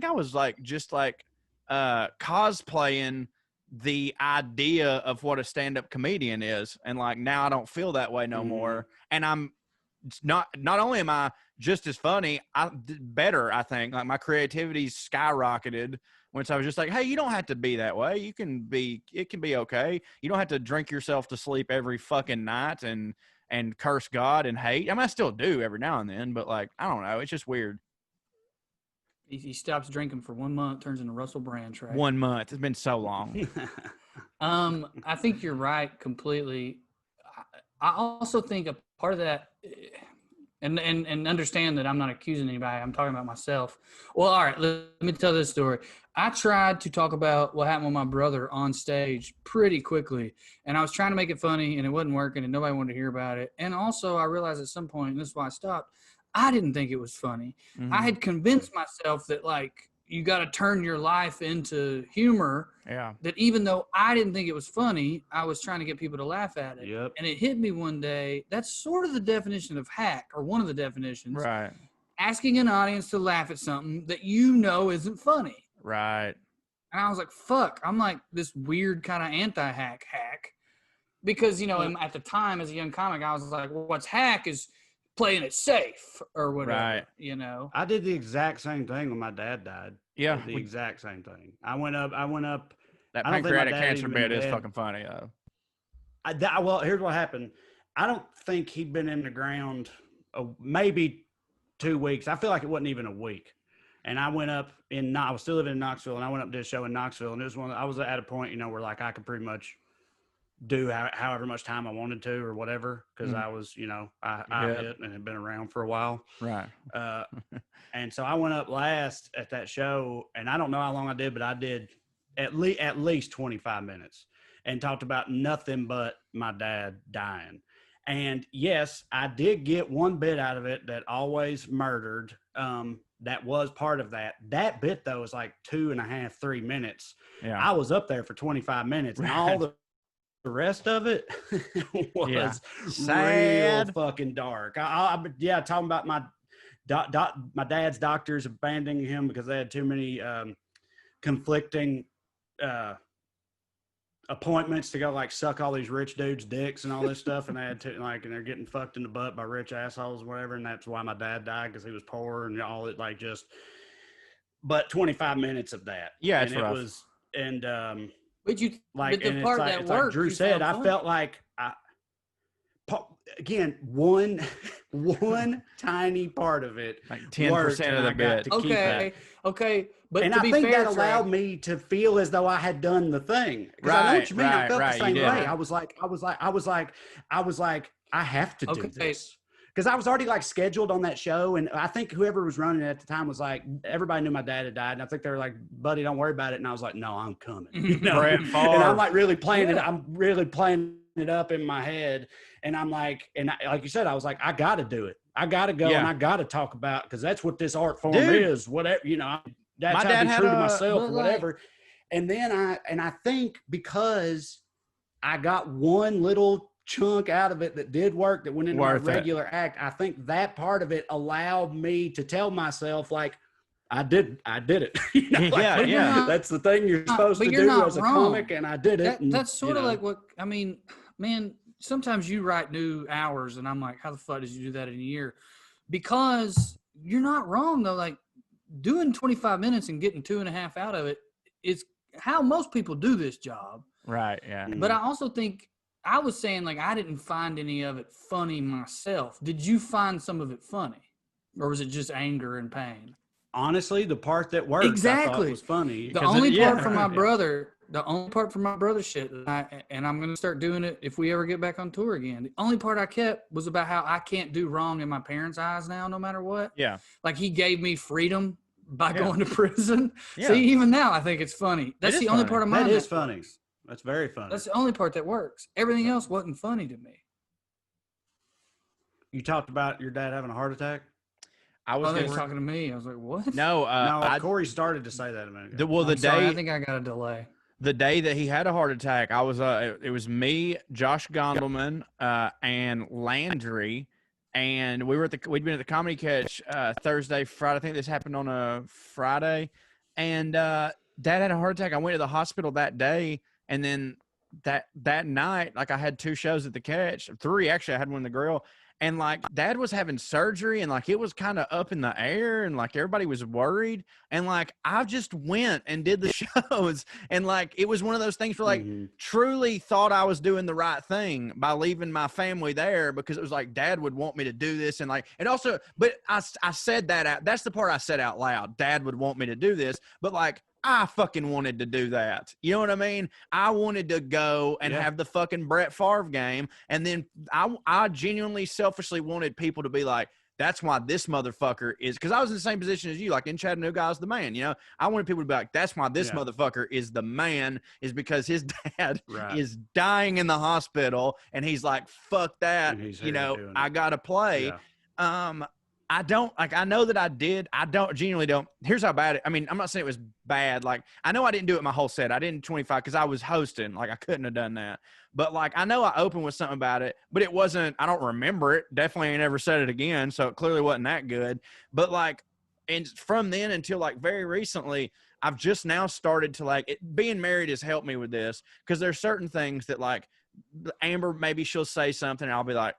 I was like, just like cosplaying the idea of what a stand-up comedian is. And like, now I don't feel that way no more. And I'm not only am I just as funny, better, I think. Like my creativity's skyrocketed once I was just like, hey, you don't have to be that way. It can be okay. You don't have to drink yourself to sleep every fucking night and curse God and hate. I mean, I still do every now and then, but like, I don't know. It's just weird. He stops drinking for 1 month, turns into Russell Brand. Trae. 1 month. It's been so long. I think you're right completely. I also think a part of that, and understand that I'm not accusing anybody. I'm talking about myself. Well, all right, let me tell this story. I tried to talk about what happened with my brother on stage pretty quickly, and I was trying to make it funny, and it wasn't working, and nobody wanted to hear about it. And also, I realized at some point, and this is why I stopped, I didn't think it was funny. Mhm. I had convinced myself that, like, you got to turn your life into humor. Yeah. That even though I didn't think it was funny, I was trying to get people to laugh at it. Yep. And it hit me one day. That's sort of the definition of hack, or one of the definitions. Right. Asking an audience to laugh at something that you know isn't funny. Right. And I was like, fuck, I'm like this weird kind of anti-hack because, you know, at the time as a young comic, I was like, well, what's hack is playing it safe or whatever, Right. you know? I did the exact same thing when my dad died. Yeah. The exact same thing. I went up. That I don't think my pancreatic dad cancer even bed is dead. fucking funny though. Well, here's what happened. I don't think he'd been in the ground maybe 2 weeks. I feel like it wasn't even a week. And I went up I was still living in Knoxville, and I went up to a show in Knoxville, and it was I was at a point, you know, where like I could pretty much do however much time I wanted to or whatever, because I was, you know, I hit and had been around for a while. Right. And so I went up last at that show, and I don't know how long I did, but I did at least 25 minutes and talked about nothing but my dad dying. And yes, I did get one bit out of it that always murdered. That was part of that. That bit though was like 2.5, 3 minutes. Yeah. I was up there for 25 minutes, and all the rest of it was sad, real fucking dark. Talking about my dad's doctors abandoning him because they had too many conflicting appointments to go like suck all these rich dudes' dicks and all this stuff, and they had to and they're getting fucked in the butt by rich assholes or whatever, and that's why my dad died, because he was poor and all it but 25 minutes of that. Yeah, it's and rough. It was But you like, but the and part it's like, that it's worked, like Drew you said, found I funny. felt like again, one tiny part of it, like 10% of the bit. Okay, but and to I be think fair, that allowed me to feel as though I had done the thing. Because I know what you mean. I felt the Right, same you way. did. I was like, I have to do Okay. this. Because I was already like scheduled on that show, and I think whoever was running it at the time was like, everybody knew my dad had died, and I think they were like, "Buddy, don't worry about it." And I was like, "No, I'm coming." You know? Brett And Favre. I'm like really playing it. I'm really playing it up in my head, and I'm like, like you said, I was like, I got to do it. I got to go, and I got to talk about, because that's what this art form is. Whatever, you know, that's My how dad I be had true to a- myself, but, or whatever. And then I think because I got one little chunk out of it that did work, that went into my Worth it. regular act, I think that part of it allowed me to tell myself, like, I did it. You know, like, Yeah, But you're yeah. not- that's the thing you're supposed but to you're do not as a wrong. comic, and I did it. That's sort of know. like what I mean, man. Sometimes you write new hours, and I'm like, how the fuck did you do that in a year? Because you're not wrong though. Like doing 25 minutes and getting 2.5 out of it is how most people do this job. Right. Yeah. Mm. But I also think I was saying, like, I didn't find any of it funny myself. Did you find some of it funny, or was it just anger and pain? Honestly, the part that worked, I thought Exactly. was funny. The 'Cause only it- part yeah. from my brother, the only part from my brother shit, and I'm gonna start doing it if we ever get back on tour again. The only part I kept was about how I can't do wrong in my parents' eyes now, no matter what. Yeah. Like he gave me freedom by Yeah. going to prison. Yeah. See, even now I think it's funny. That's is the only funny. part of mine That is that funny. works. That's very funny. That's the only part that works. Everything else wasn't funny to me. You talked about your dad having a heart attack? I was Oh, they gonna- were talking to me. I was like, what? no. No, Corey started to say that a minute ago. The I'm sorry, day I think I got a delay. the day that he had a heart attack, I was it was me, Josh Gondelman, and Landry, and we'd been at the Comedy Catch Thursday, Friday. I think this happened on a Friday, and Dad had a heart attack. I went to the hospital that day, and then that night, like I had 2 shows at the Catch, 3 actually. I had one in the Grill. And like Dad was having surgery, and like it was kind of up in the air, and like everybody was worried. And like I just went and did the shows, and like it was one of those things where like truly thought I was doing the right thing by leaving my family there, because it was like Dad would want me to do this, and like and also, but I said that out. That's the part I said out loud. Dad would want me to do this, but like I fucking wanted to do that. You know what I mean? I wanted to go and have the fucking Brett Favre game. And then I genuinely selfishly wanted people to be like, that's why this motherfucker is, because I was in the same position as you, like in Chattanooga, I was the man, you know. I wanted people to be like, that's why this motherfucker is the man, is because his dad is dying in the hospital, and he's like, fuck that, you know, I gotta play. I don't, like, I know that I genuinely don't. Here's how bad I mean, I'm not saying it was bad. Like, I know I didn't do it my whole set. I didn't 25 because I was hosting. Like, I couldn't have done that. But, like, I know I opened with something about it, but it wasn't, I don't remember it. Definitely ain't ever said it again. So it clearly wasn't that good. But, like, and from then until, like, very recently, I've just now started to, like, being married has helped me with this, because there's certain things that, like, Amber, maybe she'll say something and I'll be like,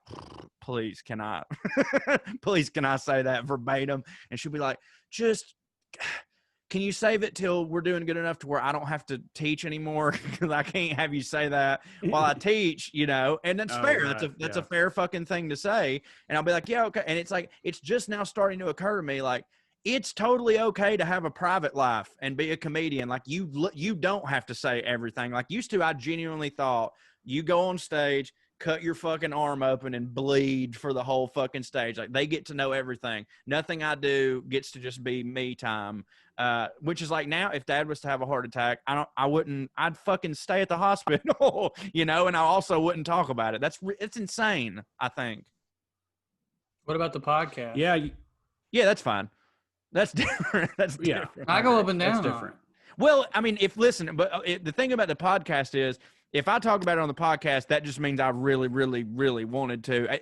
please, can I say that verbatim? And she'll be like, just, can you save it till we're doing good enough to where I don't have to teach anymore? Because I can't have you say that while I teach, you know? And that's fair. Right. That's a fair fucking thing to say. And I'll be like, yeah, okay. And it's like, it's just now starting to occur to me, like, it's totally okay to have a private life and be a comedian. Like, you don't have to say everything. Like, used to, I genuinely thought, you go on stage, cut your fucking arm open and bleed for the whole fucking stage. Like, they get to know everything. Nothing I do gets to just be me time. Which is like, now if dad was to have a heart attack, I'd fucking stay at the hospital, you know, and I also wouldn't talk about it. It's insane, I think. What about the podcast? Yeah, that's fine. That's different. That's different. I go up and down. That's different. Well, I mean, the thing about the podcast is, if I talk about it on the podcast, that just means I really, really, really wanted to.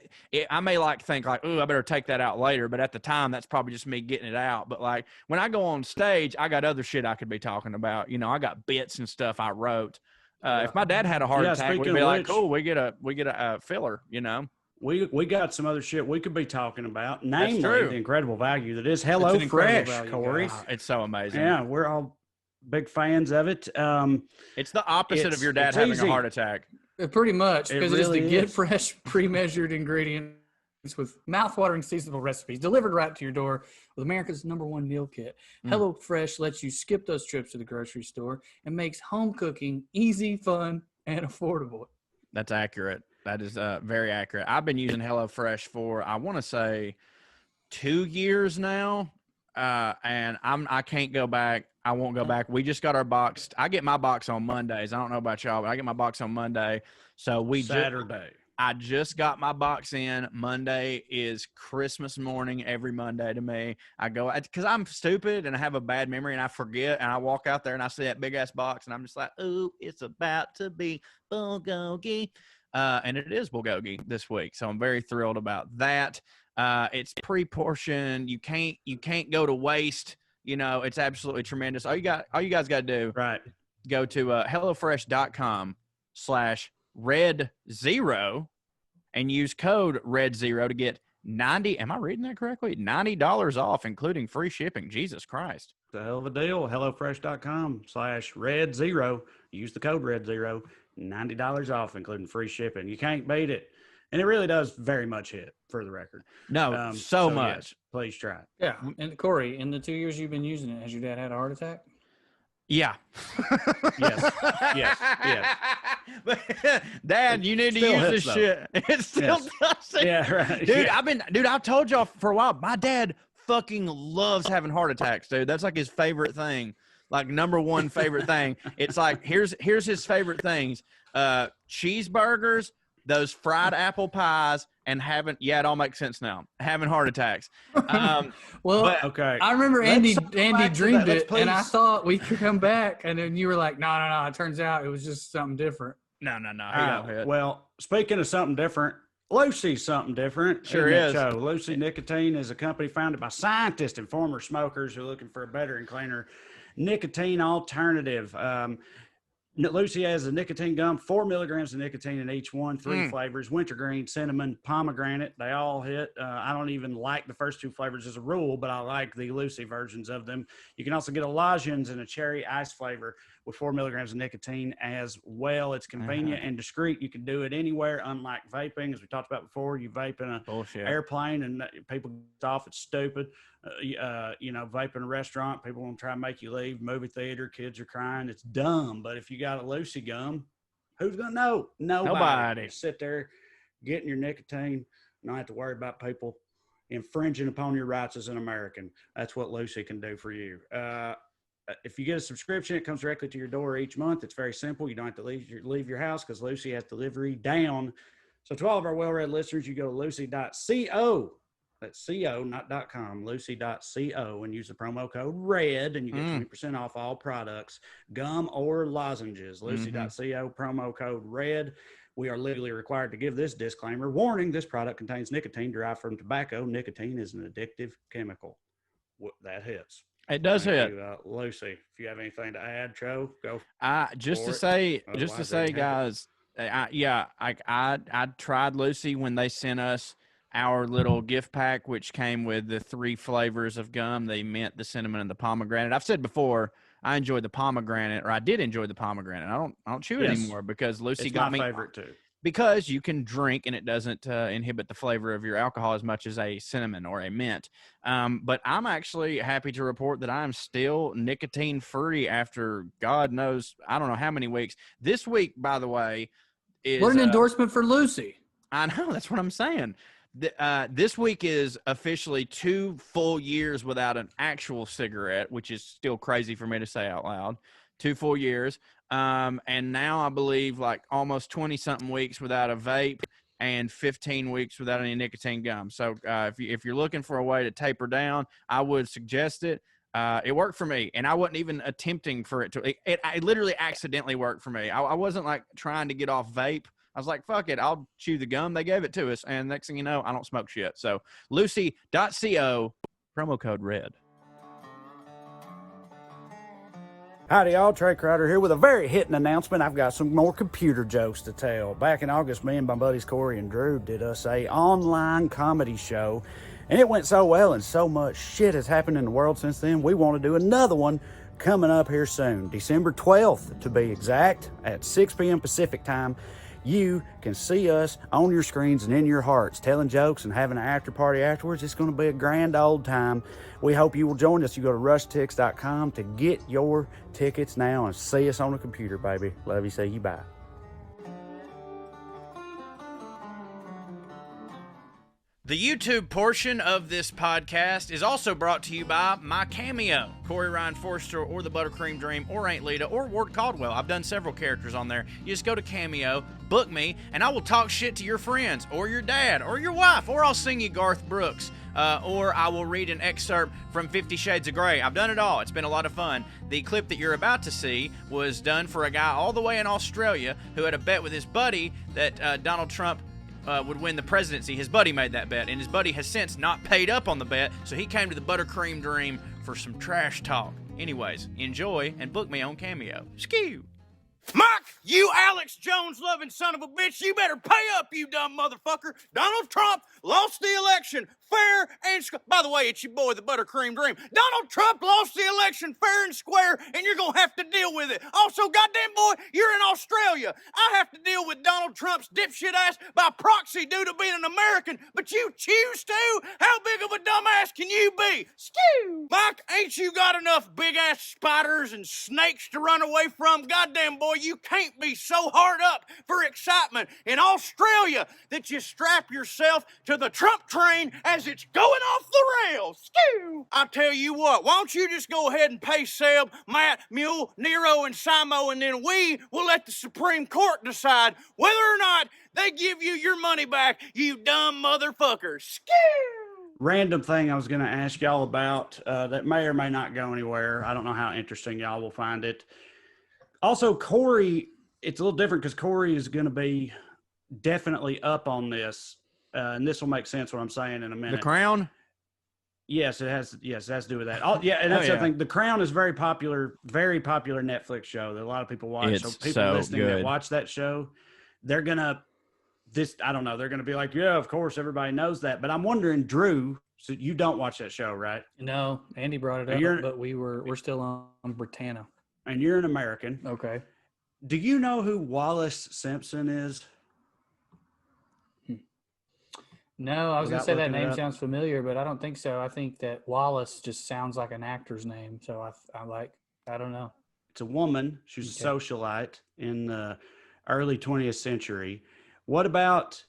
I may think like, oh, I better take that out later. But at the time, that's probably just me getting it out. But like, when I go on stage, I got other shit I could be talking about. You know, I got bits and stuff I wrote. If my dad had a heart attack, we'd be like, cool, we get a filler, you know. We got some other shit we could be talking about, namely the incredible value that is HelloFresh, Corey. Oh, it's so amazing. Yeah, we're all big fans of it. It's the opposite of your dad having a heart attack. Pretty much, because really it's the get fresh, pre-measured ingredients with mouth-watering seasonal recipes delivered right to your door with America's #1 meal kit. HelloFresh lets you skip those trips to the grocery store and makes home cooking easy, fun, and affordable. That's accurate. That is very accurate. I've been using HelloFresh for, I want to say, 2 years now, and I can't go back. I won't go back. We just got our box. I get my box on Mondays. I don't know about y'all, but I get my box on Monday. So I just got my box in. Monday is Christmas morning every Monday to me. I go, because I'm stupid and I have a bad memory and I forget, and I walk out there and I see that big ass box and I'm just like, ooh, it's about to be bulgogi. And it is bulgogi this week. So I'm very thrilled about that. It's pre-portioned. You can't go to waste. You know, it's absolutely tremendous. All you guys got to do, go to HelloFresh.com/Red0 and use code Red0 to get am I reading that correctly? $90 off, including free shipping. Jesus Christ. It's a hell of a deal. HelloFresh.com/Red0. Use the code Red0. $90 off, including free shipping. You can't beat it. And it really does very much hit, for the record. No, so much. Yes, please try it. Yeah. And Corey, in the 2 years you've been using it, has your dad had a heart attack? Yeah. Yes. But, Dad, you need to use this shit. It still does it. Yeah, right. Dude, I've told y'all for a while, my dad fucking loves having heart attacks, dude. That's like his favorite thing. Like #1 favorite thing. It's like, here's his favorite things. Cheeseburgers, those fried apple pies, and it all makes sense now. Having heart attacks. Okay. I remember Andy dreamed it, and I thought we could come back, and then you were like, no. It turns out it was just something different. No. Well, speaking of something different, Lucy's something different. Sure is. Lucy Nicotine is a company founded by scientists and former smokers who are looking for a better and cleaner nicotine alternative. Lucy has a nicotine gum, 4 milligrams of nicotine in each one, 3 flavors: wintergreen, cinnamon, pomegranate. They all hit. I don't even like the first 2 flavors as a rule, but I like the Lucy versions of them. You can also get a lozenge and a cherry ice flavor with 4 milligrams of nicotine as well. It's convenient and discreet. You can do it anywhere, unlike vaping. As we talked about before, you vape in an airplane and people get off. It's stupid. Vape in a restaurant, people want to try and make you leave. Movie theater, kids are crying. It's dumb. But if you got a Lucy gum, who's going to know? Nobody. Sit there, getting your nicotine, not have to worry about people, infringing upon your rights as an American. That's what Lucy can do for you. If you get a subscription, it comes directly to your door each month. It's very simple. You don't have to leave your house because Lucy has delivery down. So to all of our WellRED listeners, you go to lucy.co. That's co, not .com, lucy.co, and use the promo code RED, and you get 20% off all products, gum or lozenges. Lucy.co, promo code RED. We are legally required to give this disclaimer. Warning, this product contains nicotine derived from tobacco. Nicotine is an addictive chemical. That hits. It does hit. You, Lucy, if you have anything to add, Trae, go. Just to say, guys, I tried Lucy when they sent us our little gift pack, which came with the 3 flavors of gum, the mint, the cinnamon, and the pomegranate. I've said before, I enjoyed the pomegranate, or I did enjoy the pomegranate. I don't chew it anymore because Lucy got me. It's my favorite too. Because you can drink and it doesn't inhibit the flavor of your alcohol as much as a cinnamon or a mint. But I'm actually happy to report that I'm still nicotine free after God knows, I don't know how many weeks. This week, by the way, is what an endorsement for Lucy. I know, that's what I'm saying. This week is officially 2 full years without an actual cigarette, which is still crazy for me to say out loud. 2 full years. And now I believe like almost 20 something weeks without a vape and 15 weeks without any nicotine gum. So if you're looking for a way to taper down, I would suggest it. It worked for me, and I wasn't even attempting for it to. It literally accidentally worked for me. I wasn't like trying to get off vape. I was like, fuck it, I'll chew the gum. They gave it to us, and next thing you know, I don't smoke shit. So lucy.co, promo code RED. Howdy, y'all. Trae Crowder here with a very hitting announcement. I've got some more computer jokes to tell. Back in August, me and my buddies Corey and Drew did us a online comedy show, and it went so well, and so much shit has happened in the world since then. We want to do another one coming up here soon, December 12th to be exact, at 6 p.m. Pacific time. You can see us on your screens and in your hearts, telling jokes and having an after party afterwards. It's going to be a grand old time. We hope you will join us. You go to rushtix.com to get your tickets now and see us on the computer, baby. Love you. See you. Bye. The YouTube portion of this podcast is also brought to you by my Cameo, Corey Ryan Forster, or the Buttercream Dream, or Aunt Lita, or Ward Caldwell. I've done several characters on there. You just go to Cameo, book me, and I will talk shit to your friends, or your dad, or your wife, or I'll sing you Garth Brooks, or I will read an excerpt from 50 Shades of Grey. I've done it all. It's been a lot of fun. The clip that you're about to see was done for a guy all the way in Australia who had a bet with his buddy that Donald Trump would win the presidency. His buddy made that bet, and his buddy has since not paid up on the bet, so he came to the Buttercream Dream for some trash talk. Anyways, enjoy and book me on Cameo. Skew! Mike, you Alex Jones loving son of a bitch, you better pay up, you dumb motherfucker. Donald Trump lost the election fair and square. By the way, it's your boy, the Buttercream Dream. Donald Trump lost the election fair and square, and you're gonna have to deal with it. Also, goddamn boy, you're in Australia. I have to deal with Donald Trump's dipshit ass by proxy due to being an American, but you choose to? How big of a dumbass can you be? Skew! Mike, ain't you got enough big-ass spiders and snakes to run away from? Goddamn boy, you can't be so hard up for excitement in Australia that you strap yourself to the Trump train as it's going off the rails. Skew! I tell you what, why don't you just go ahead and pay Seb, Matt, Mule, Nero, and Simo, and then we will let the Supreme Court decide whether or not they give you your money back, you dumb motherfuckers. Skew! Random thing I was going to ask y'all about that may or may not go anywhere. I don't know how interesting y'all will find it. Also, Corey, it's a little different because Corey is going to be definitely up on this, and this will make sense what I'm saying in a minute. The Crown? Yes, it has. Yes, it has to do with that. Yeah, and that's the thing. The Crown is very popular Netflix show that a lot of people watch. It's so people so listening good. that watch that show, they're gonna I don't know. They're gonna be like, yeah, of course, everybody knows that. But I'm wondering, Drew, so you don't watch that show, right? No, Andy brought it up, but we're still on Britannia. And you're an American. Okay. Do you know who Wallace Simpson is? No, I was going to Without say that looking it name up? sounds familiar, but I don't think so. I think that Wallace just sounds like an actor's name. So I don't know. It's a woman. She was a socialite in the early 20th century. What about,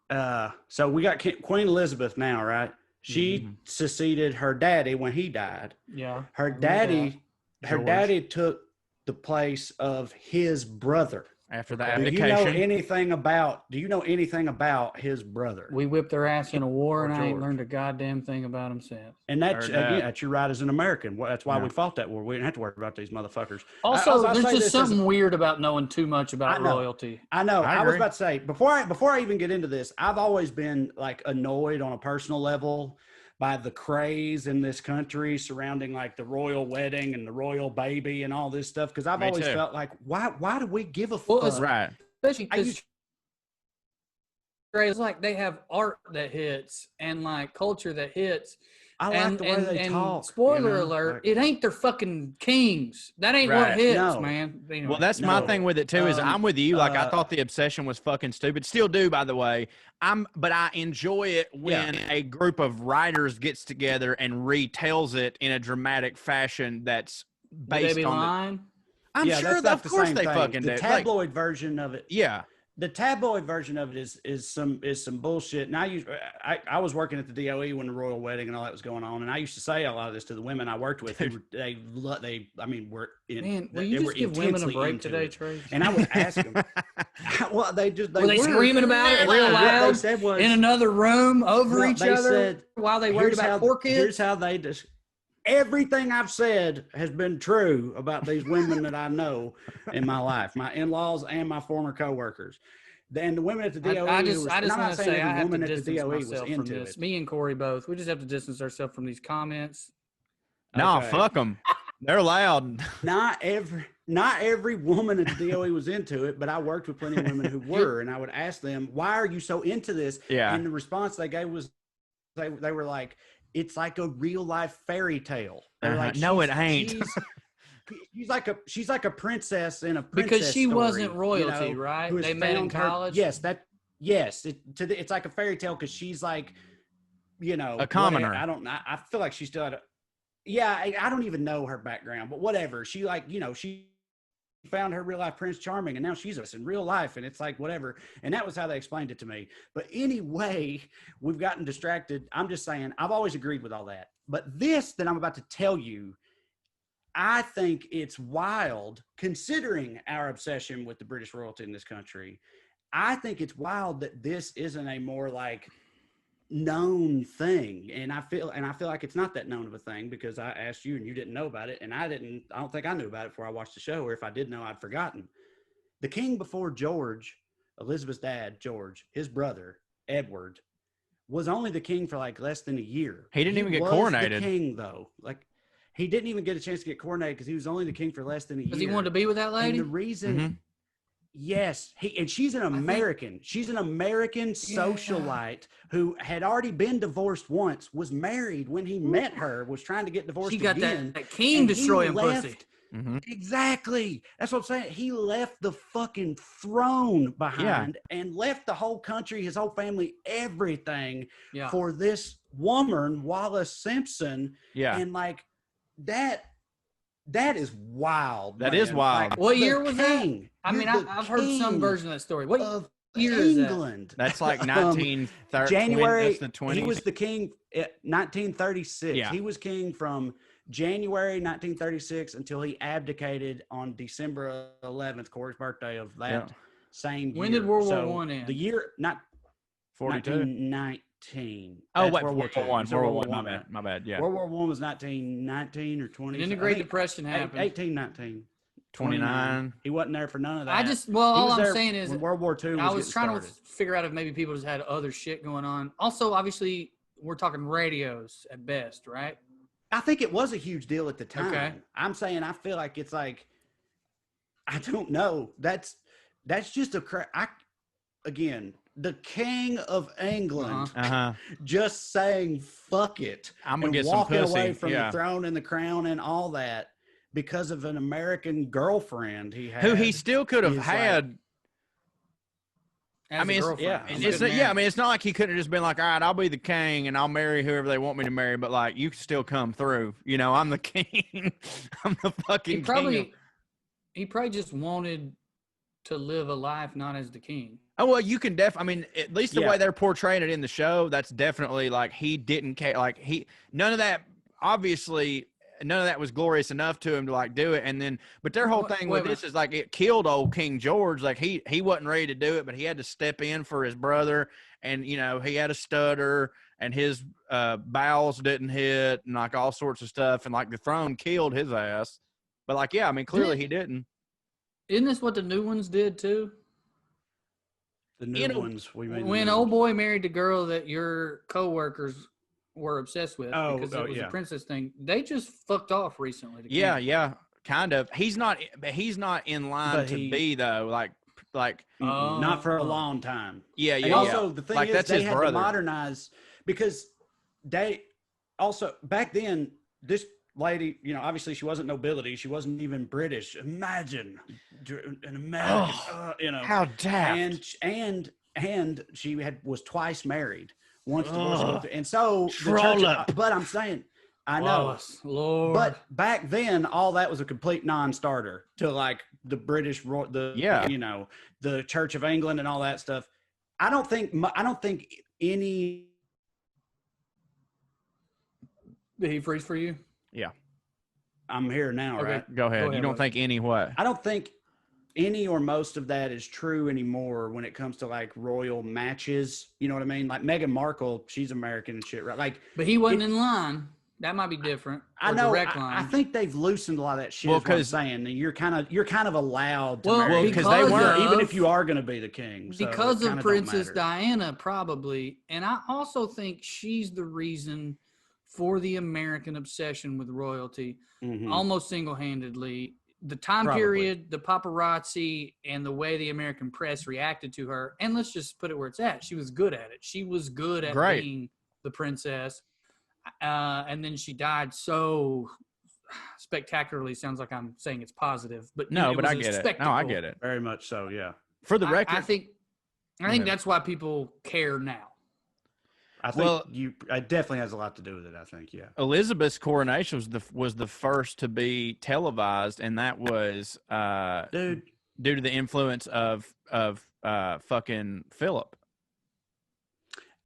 so we got Queen Elizabeth now, right? She succeeded her daddy when he died. Yeah. Her I remember daddy, that. her George. daddy took the place of his brother. After the Do you abdication. know anything about? Do you know anything about his brother? We whipped their ass in a war, Or and I ain't George. learned a goddamn thing about him since. And that's Heard that. again, that's your right as an American. That's why Yeah. we fought that war. We didn't have to worry about these motherfuckers. Also, I'll there's say just this as- something weird about knowing too much about I know. royalty. I know. I I was agree. about to say before I even get into this, I've always been like annoyed on a personal level by the craze in this country surrounding like the royal wedding and the royal baby and all this stuff. Because I've Me always too. felt like why do we give a Well, fuck? it's- Right. Especially I because used- it's like they have art that hits and like culture that hits. I like the way they talk. Spoiler you know? alert, Like- it ain't their fucking kings. That ain't Right. what hits, No. man. Anyway, Well, that's my No. thing with it too. Is I'm with you. Like I thought the obsession was fucking stupid. Still do, by the way. But I enjoy it when a group of writers gets together and retells it in a dramatic fashion that's Would they based be on. lying? I'm Yeah, sure that's that, not of the course same they thing. fucking the do. tabloid version of it. Yeah. The tabloid version of it is some bullshit. And I was working at the DOE when the royal wedding and all that was going on, and I used to say a lot of this to the women I worked with. Were Man, will they you just were give women a intensely break into today, it. Trae? And I would ask them, well, they Were they screaming about it And real what loud they said was, in another room over well, each they other said, while they worried about poor Here's kids? how they just. Everything I've said has been true about these women that I know in my life, my in-laws and my former coworkers. And the women at the DOE, I who just and I'm want not to saying say I every have to woman at the distance DOE was myself from into this. it. Me and Corey both. We just have to distance ourselves from these comments. No, Okay. fuck them. They're loud. Not every woman at the DOE was into it, but I worked with plenty of women who were, and I would ask them, "Why are you so into this?" Yeah. And the response they gave was, they were like, "It's like a real life fairy tale." They're like, No, it ain't. She's like a princess in a Because princess she story, wasn't royalty, you know, right? who has They met in found her- college? Yes. It's like a fairy tale because she's like, you know, A commoner. whatever. I feel like she's still at a. Yeah, I don't even know her background, but whatever. She like, you know, she found her real life Prince Charming, and now she's us in real life, and it's like whatever. And that was how they explained it to me. But anyway, we've gotten distracted. I'm just saying, I've always agreed with all that. But this that I'm about to tell you, I think it's wild considering our obsession with the British royalty in this country. I think it's wild that this isn't a more like known thing. And I feel like it's not that known of a thing because I asked you and you didn't know about it. And I don't think I knew about it before I watched the show, or if I did know, I'd forgotten. The king before George, Elizabeth's dad, George, his brother, Edward, was only the king for like less than a year. He didn't even get was coronated. The king though, like he didn't even get a chance to get coronated because he was only the king for less than a year. Because he wanted to be with that And lady? the reason, Mhm. yes, she's an American. She's an American socialite who had already been divorced once, was married when he met her, was trying to get divorced She got again. that king and he destroying left- pussy. Exactly. That's what I'm saying. He left the fucking throne behind and left the whole country, his whole family, everything Yeah. for this woman, Wallace Simpson. Yeah. And like that is wild. That man. is wild. Like, What the year was that? king. I mean, You're the I've heard some king version of that story. What of year is that? England. That's like 1930. January. That's the 20s. He was the king at 1936. Yeah. He was king from January 1936 until he abdicated on December 11th, Corey's birthday of that same year. When did World War So One end? The year, not 42. 1919. Oh, That's wait, World War World War II. One. It's World War War One. I. My bad. Yeah. World War One was 1919 or 20. And then the Great Depression happened. 1819. 29. He wasn't there for none of that. I just, He all was I'm there saying is, when World War II was I was getting trying to started. figure out if maybe people just had other shit going on. Also, obviously, we're talking radios at best, right? I think it was a huge deal at the time. Okay. I'm saying I feel like it's like, I don't know. That's just again, the king of England just saying fuck it. I'm gonna and get some walking pussy. away from Yeah. the throne and the crown and all that because of an American girlfriend he had. Who he still could have is like- had. As I mean, a it's- girlfriend. yeah, He's And a it's good not, man. I mean, it's not like he couldn't have just been like, all right, I'll be the king and I'll marry whoever they want me to marry. But like, you can still come through. You know, I'm the king. I'm the fucking he king. probably just wanted to live a life not as the king. Oh well, you can I mean, at least the Yeah. way they're portraying it in the show, that's definitely like he didn't care. Like none of that. Obviously, none of that was glorious enough to him to like do it. And then, but their whole thing with this is like it killed old King George. Like he wasn't ready to do it, but he had to step in for his brother. And you know, he had a stutter, and his bowels didn't hit, and like all sorts of stuff. And like the throne killed his ass. But like, yeah, I mean, clearly he didn't. Isn't this what the new ones did too? The new ones we made. When old boy married the girl that your coworkers were obsessed with because it was a princess thing, they just fucked off recently. Yeah, kind of. He's not in line to be though. Like not for a long time. Yeah. And also the thing is they had to modernize because they also back then this lady, you know, obviously she wasn't nobility. She wasn't even British. Imagine an American, you know, how daft. And she was twice married, once divorced, and so but I'm saying, I know, Lord. But back then, all that was a complete non-starter to like the British, you know, the Church of England and all that stuff. I don't think any. Did he freeze for you? Yeah. I'm here now, Okay. right? Go ahead. You don't think any what? I don't think any or most of that is true anymore when it comes to like royal matches. You know what I mean? Like Meghan Markle, she's American and shit, right? Like, but he wasn't in line. That might be different. I know. Direct line. I think they've loosened a lot of that shit. Well, because saying you're kind of allowed to because they weren't, even if you are going to be the king. So because of Princess Diana, probably, and I also think she's the reason for the American obsession with royalty, almost single-handedly. The time period, the paparazzi, and the way the American press reacted to her, and let's just put it where it's at. She was good at it. She was good at being the princess. And then she died so spectacularly. Sounds like I'm saying it's positive, but no, but I get it. No, I get it. Very much so. Yeah. For the record, I think that's why people care now. I think it definitely has a lot to do with it. I think, yeah. Elizabeth's coronation was the first to be televised, and that was due to the influence of fucking Philip.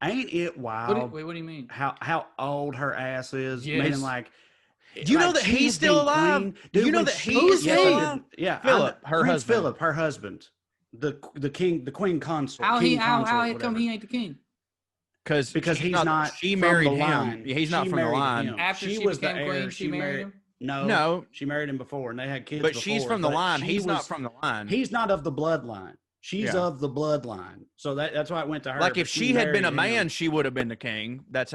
Ain't it wild? What do you mean? How old her ass is? Yes. Meaning like, do you know that he's still alive? Do you know that he's still alive? Yeah, Philip, her Prince husband. Philip, her husband, the queen consort. How come he ain't the king? Because he's not. She married him. Line. Yeah, he's not from the line. After she was became queen, she married him. No, she married him before, and they had kids. But she's from the line. He's not from the line. He's not of the bloodline. She's of the bloodline, so that's why it went to her. Like if she had been a man, she would have been the king. But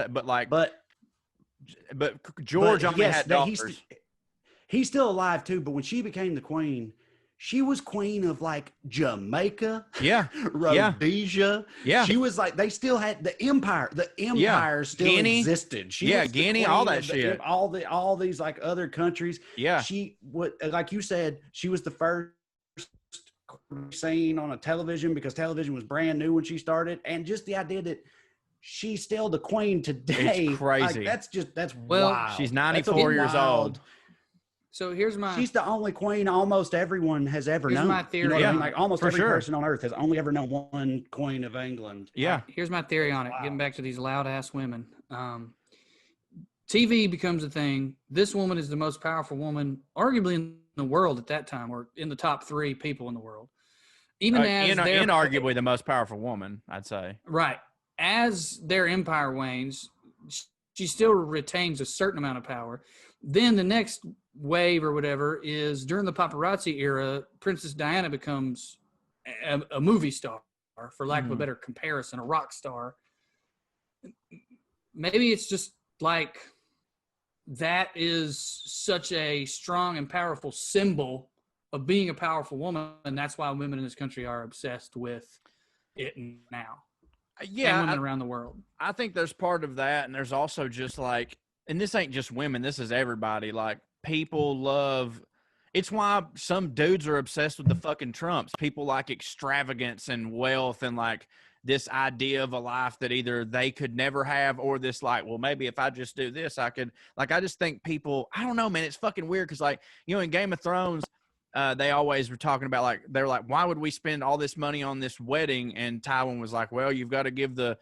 George only had daughters. He's still alive too. But when she became the queen, she was queen of like Jamaica, Rhodesia. Yeah, she was like they still had the empire. The empire still existed. She was Guinea, all that shit. All these like other countries. Yeah, she would like you said. She was the first seen on a television because television was brand new when she started, and just the idea that she's still the queen today, it's crazy. Like, that's wild. She's 94 years old. So she's the only queen almost everyone has ever known. My theory. You know what I mean? Like almost every person on earth has only ever known one queen of England. Yeah. Here's my theory on it. Getting back to these loud ass women. TV becomes a thing. This woman is the most powerful woman, arguably in the world at that time, or in the top 3 people in the world. Even as inarguably the most powerful woman, I'd say. Right. As their empire wanes, she still retains a certain amount of power. Then the next wave or whatever is during the paparazzi era, Princess Diana becomes a movie star, for lack of a better comparison, a rock star. Maybe it's just like that is such a strong and powerful symbol of being a powerful woman, and that's why women in this country are obsessed with it now. Yeah, and women around the world. I think there's part of that, and there's also just like, and this ain't just women, this is everybody. Like, people love. It's why some dudes are obsessed with the fucking Trumps. People like extravagance and wealth and like this idea of a life that either they could never have or this like, well, maybe if I just do this, I could. Like, I just think people, I don't know, man, it's fucking weird because like, you know, in Game of Thrones, they always were talking about, like, they're like, why would we spend all this money on this wedding? And Tywin was like, well, you've got to give the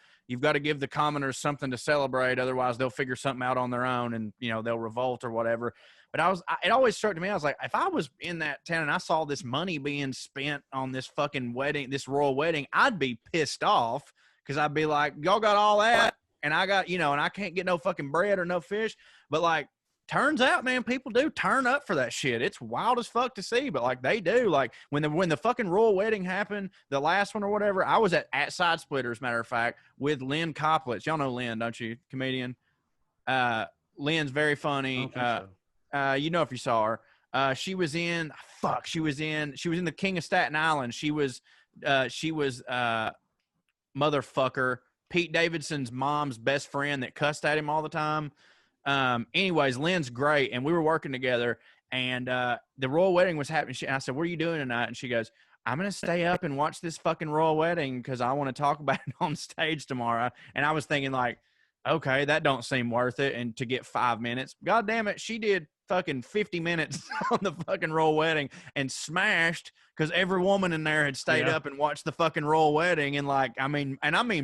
commoners something to celebrate. Otherwise they'll figure something out on their own and, you know, they'll revolt or whatever. But it always struck to me, I was like, if I was in that town and I saw this money being spent on this fucking wedding, this royal wedding, I'd be pissed off because I'd be like, y'all got all that and I got, you know, and I can't get no fucking bread or no fish. But like, turns out, man, people do turn up for that shit. It's wild as fuck to see, but like they do. Like when the fucking royal wedding happened, the last one or whatever, I was at Side Splitters, matter of fact, with Lynn Coplitz. Y'all know Lynn, don't you? Comedian. Lynn's very funny. You know if you saw her. She was in the King of Staten Island. She was motherfucker Pete Davidson's mom's best friend that cussed at him all the time. Anyways, Lynn's great, and we were working together, and the royal wedding was happening. I said, what are you doing tonight? And she goes, I'm going to stay up and watch this fucking royal wedding because I want to talk about it on stage tomorrow. And I was thinking, like, okay, that don't seem worth it. And to get 5 minutes, God damn it, she did fucking 50 minutes on the fucking royal wedding and smashed because every woman in there had stayed up and watched the fucking royal wedding. And like, I mean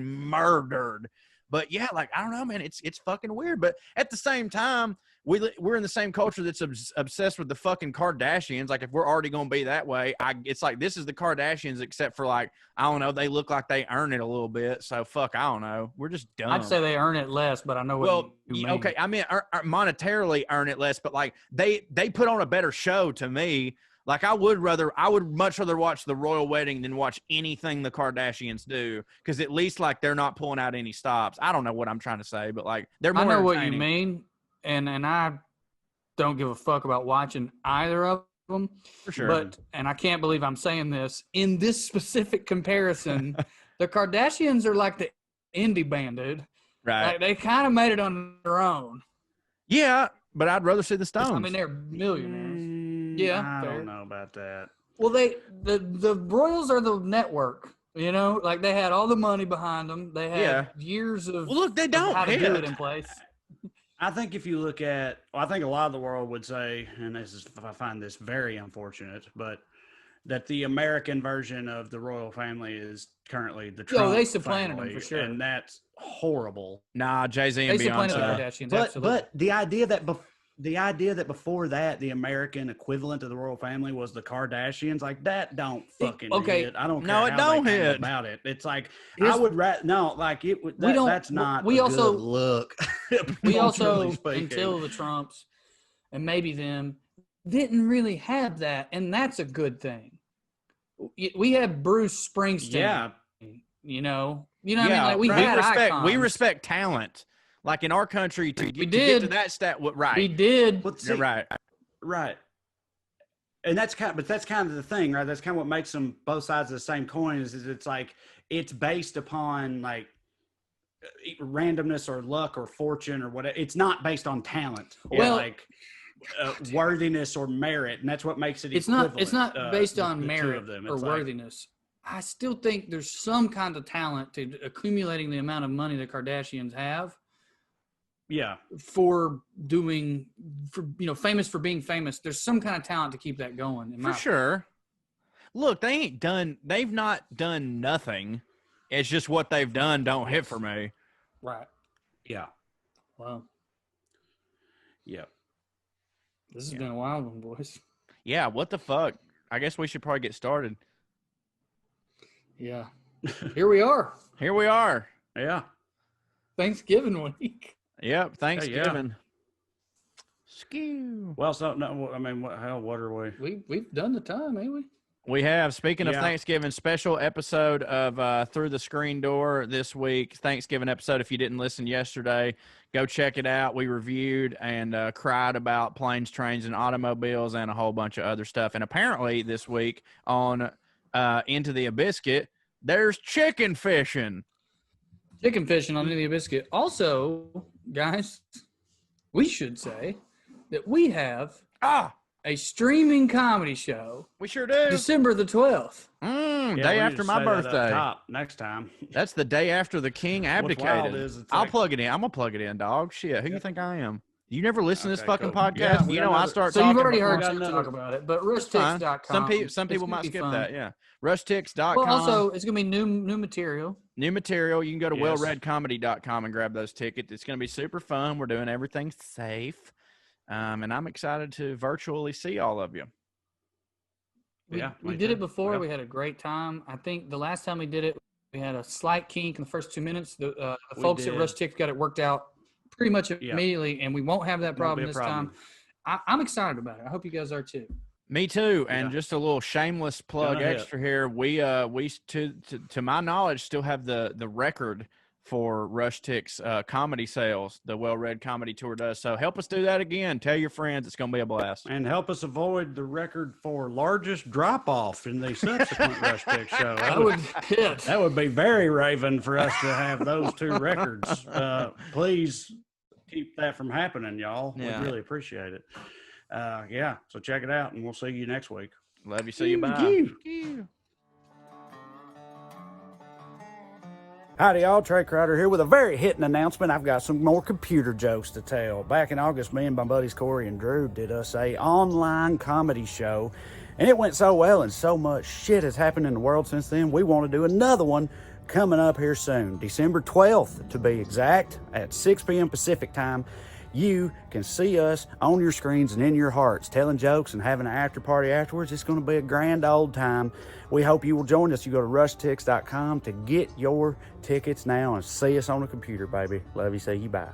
murdered. But yeah, like, I don't know, man, it's fucking weird. But at the same time, we're in the same culture that's obsessed with the fucking Kardashians. Like, if we're already going to be that way, it's like, this is the Kardashians, except for like, I don't know, they look like they earn it a little bit. So fuck, I don't know. We're just dumb. I'd say they earn it less, but I know what you mean. Okay, I mean, monetarily earn it less, but like they put on a better show to me. Like, I would much rather watch the royal wedding than watch anything the Kardashians do, because at least like they're not pulling out any stops. I don't know what I'm trying to say, but like they're more I know what you entertaining. mean, and I don't give a fuck about watching either of them. For sure. But I can't believe I'm saying this in this specific comparison. The Kardashians are like the indie band, dude. Right. Like, they kind of made it on their own. Yeah, but I'd rather see the Stones. I mean, they're millionaires. Yeah, I fair. don't know about that. Well, the Royals are the network. You know, like they had all the money behind them. They had years of they don't how to do it in place. I think if you look at, I think a lot of the world would say, and I find this very unfortunate, but that the American version of the royal family is currently the Trump they supplanted family, them for sure, and that's horrible. Nah, Jay-Z and they supplanted the Beyonce. Kardashians. But Absolutely. the idea that before that the American equivalent of the royal family was the Kardashians, like that don't fucking hit. I don't care. No, it how don't they came hit about it. It's like Here's- I would like it would. That's not. We a also good look. we also culturally speaking. until the Trumps and maybe them didn't really have that, and that's a good thing. We had Bruce Springsteen. Yeah. You know what I mean? Like we had icons. We respect talent. Like in our country, to get to that stat, right? We did. You're right. Right. And that's kind of the thing, right? That's kind of what makes them both sides of the same coin is it's like, it's based upon like randomness or luck or fortune or whatever. It's not based on talent or worthiness or merit. And that's what makes it It's equivalent. not based on the two merit of them. or It's like, worthiness. I still think there's some kind of talent to accumulating the amount of money the Kardashians have. Yeah. For famous for being famous. There's some kind of talent to keep that going. For sure. Look, they've not done nothing. It's just what they've done don't hit for me. Right. Yeah. Wow. Yeah. This has been a wild one, boys. Yeah, what the fuck? I guess we should probably get started. Yeah. Here we are. Here we are. Yeah. Thanksgiving week. Yep, Thanksgiving. Skew. Well, so no, I mean, what are we? We've done the time, ain't we? We have. Speaking of Thanksgiving, special episode of Through the Screen Door this week. Thanksgiving episode. If you didn't listen yesterday, go check it out. We reviewed and cried about planes, trains, and automobiles and a whole bunch of other stuff. And apparently this week on Into the Biscuit, there's chicken fishing. Chicken fishing on Into the Biscuit. Also, guys, we should say that we have a streaming comedy show. We sure do. December the 12th. Day after my birthday. Next time. That's the day after the king abdicated. Is I'll plug it in. I'm going to plug it in, dog. Shit, who you think I am? You never listen to this Okay, fucking cool. podcast? Yeah, we you got know, I another- start So talking. you've already before- heard got Jake another- talk about it, but Fine. rushtix.com. Some people might skip that. Yeah, rushtix.com. Well, also it's gonna be new material. New material. You can go to Yes. wellredcomedy.com and grab those tickets. It's going to be super fun. We're doing everything safe. And I'm excited to virtually see all of you. We Yeah, we me did too. it before. Yeah. We had a great time. I think the last time we did it, we had a slight kink in the first 2 minutes. The We folks at did. Rush Tix got it worked out pretty much immediately, and we won't have that Won't be problem a this problem. time. I'm excited about it. I hope you guys are too. Me too. And Yeah. just a little shameless plug Gonna hit. extra here. We to my knowledge still have the record for Rush Tick's comedy sales. The WellRED comedy tour does. So help us do that again. Tell your friends. It's going to be a blast. And help us avoid the record for largest drop off in the subsequent Rush Tick show. That would hit. That would be very Raven for us to have those two records. Please keep that from happening, y'all. Yeah. We'd really appreciate it. Yeah, so check it out, and we'll see you next week. Love you. See you. Bye. You. Howdy, y'all. Trae Crowder here with a very hitting announcement. I've got some more computer jokes to tell. Back in August, me and my buddies Corey and Drew did us a online comedy show, and it went so well, and so much shit has happened in the world since then. We want to do another one coming up here soon, December 12th to be exact, at 6 p.m. Pacific time. You can see us on your screens and in your hearts, telling jokes and having an after party afterwards. It's going to be a grand old time. We hope you will join us. You go to rushtix.com to get your tickets now and see us on the computer, baby. Love you. See you. Bye.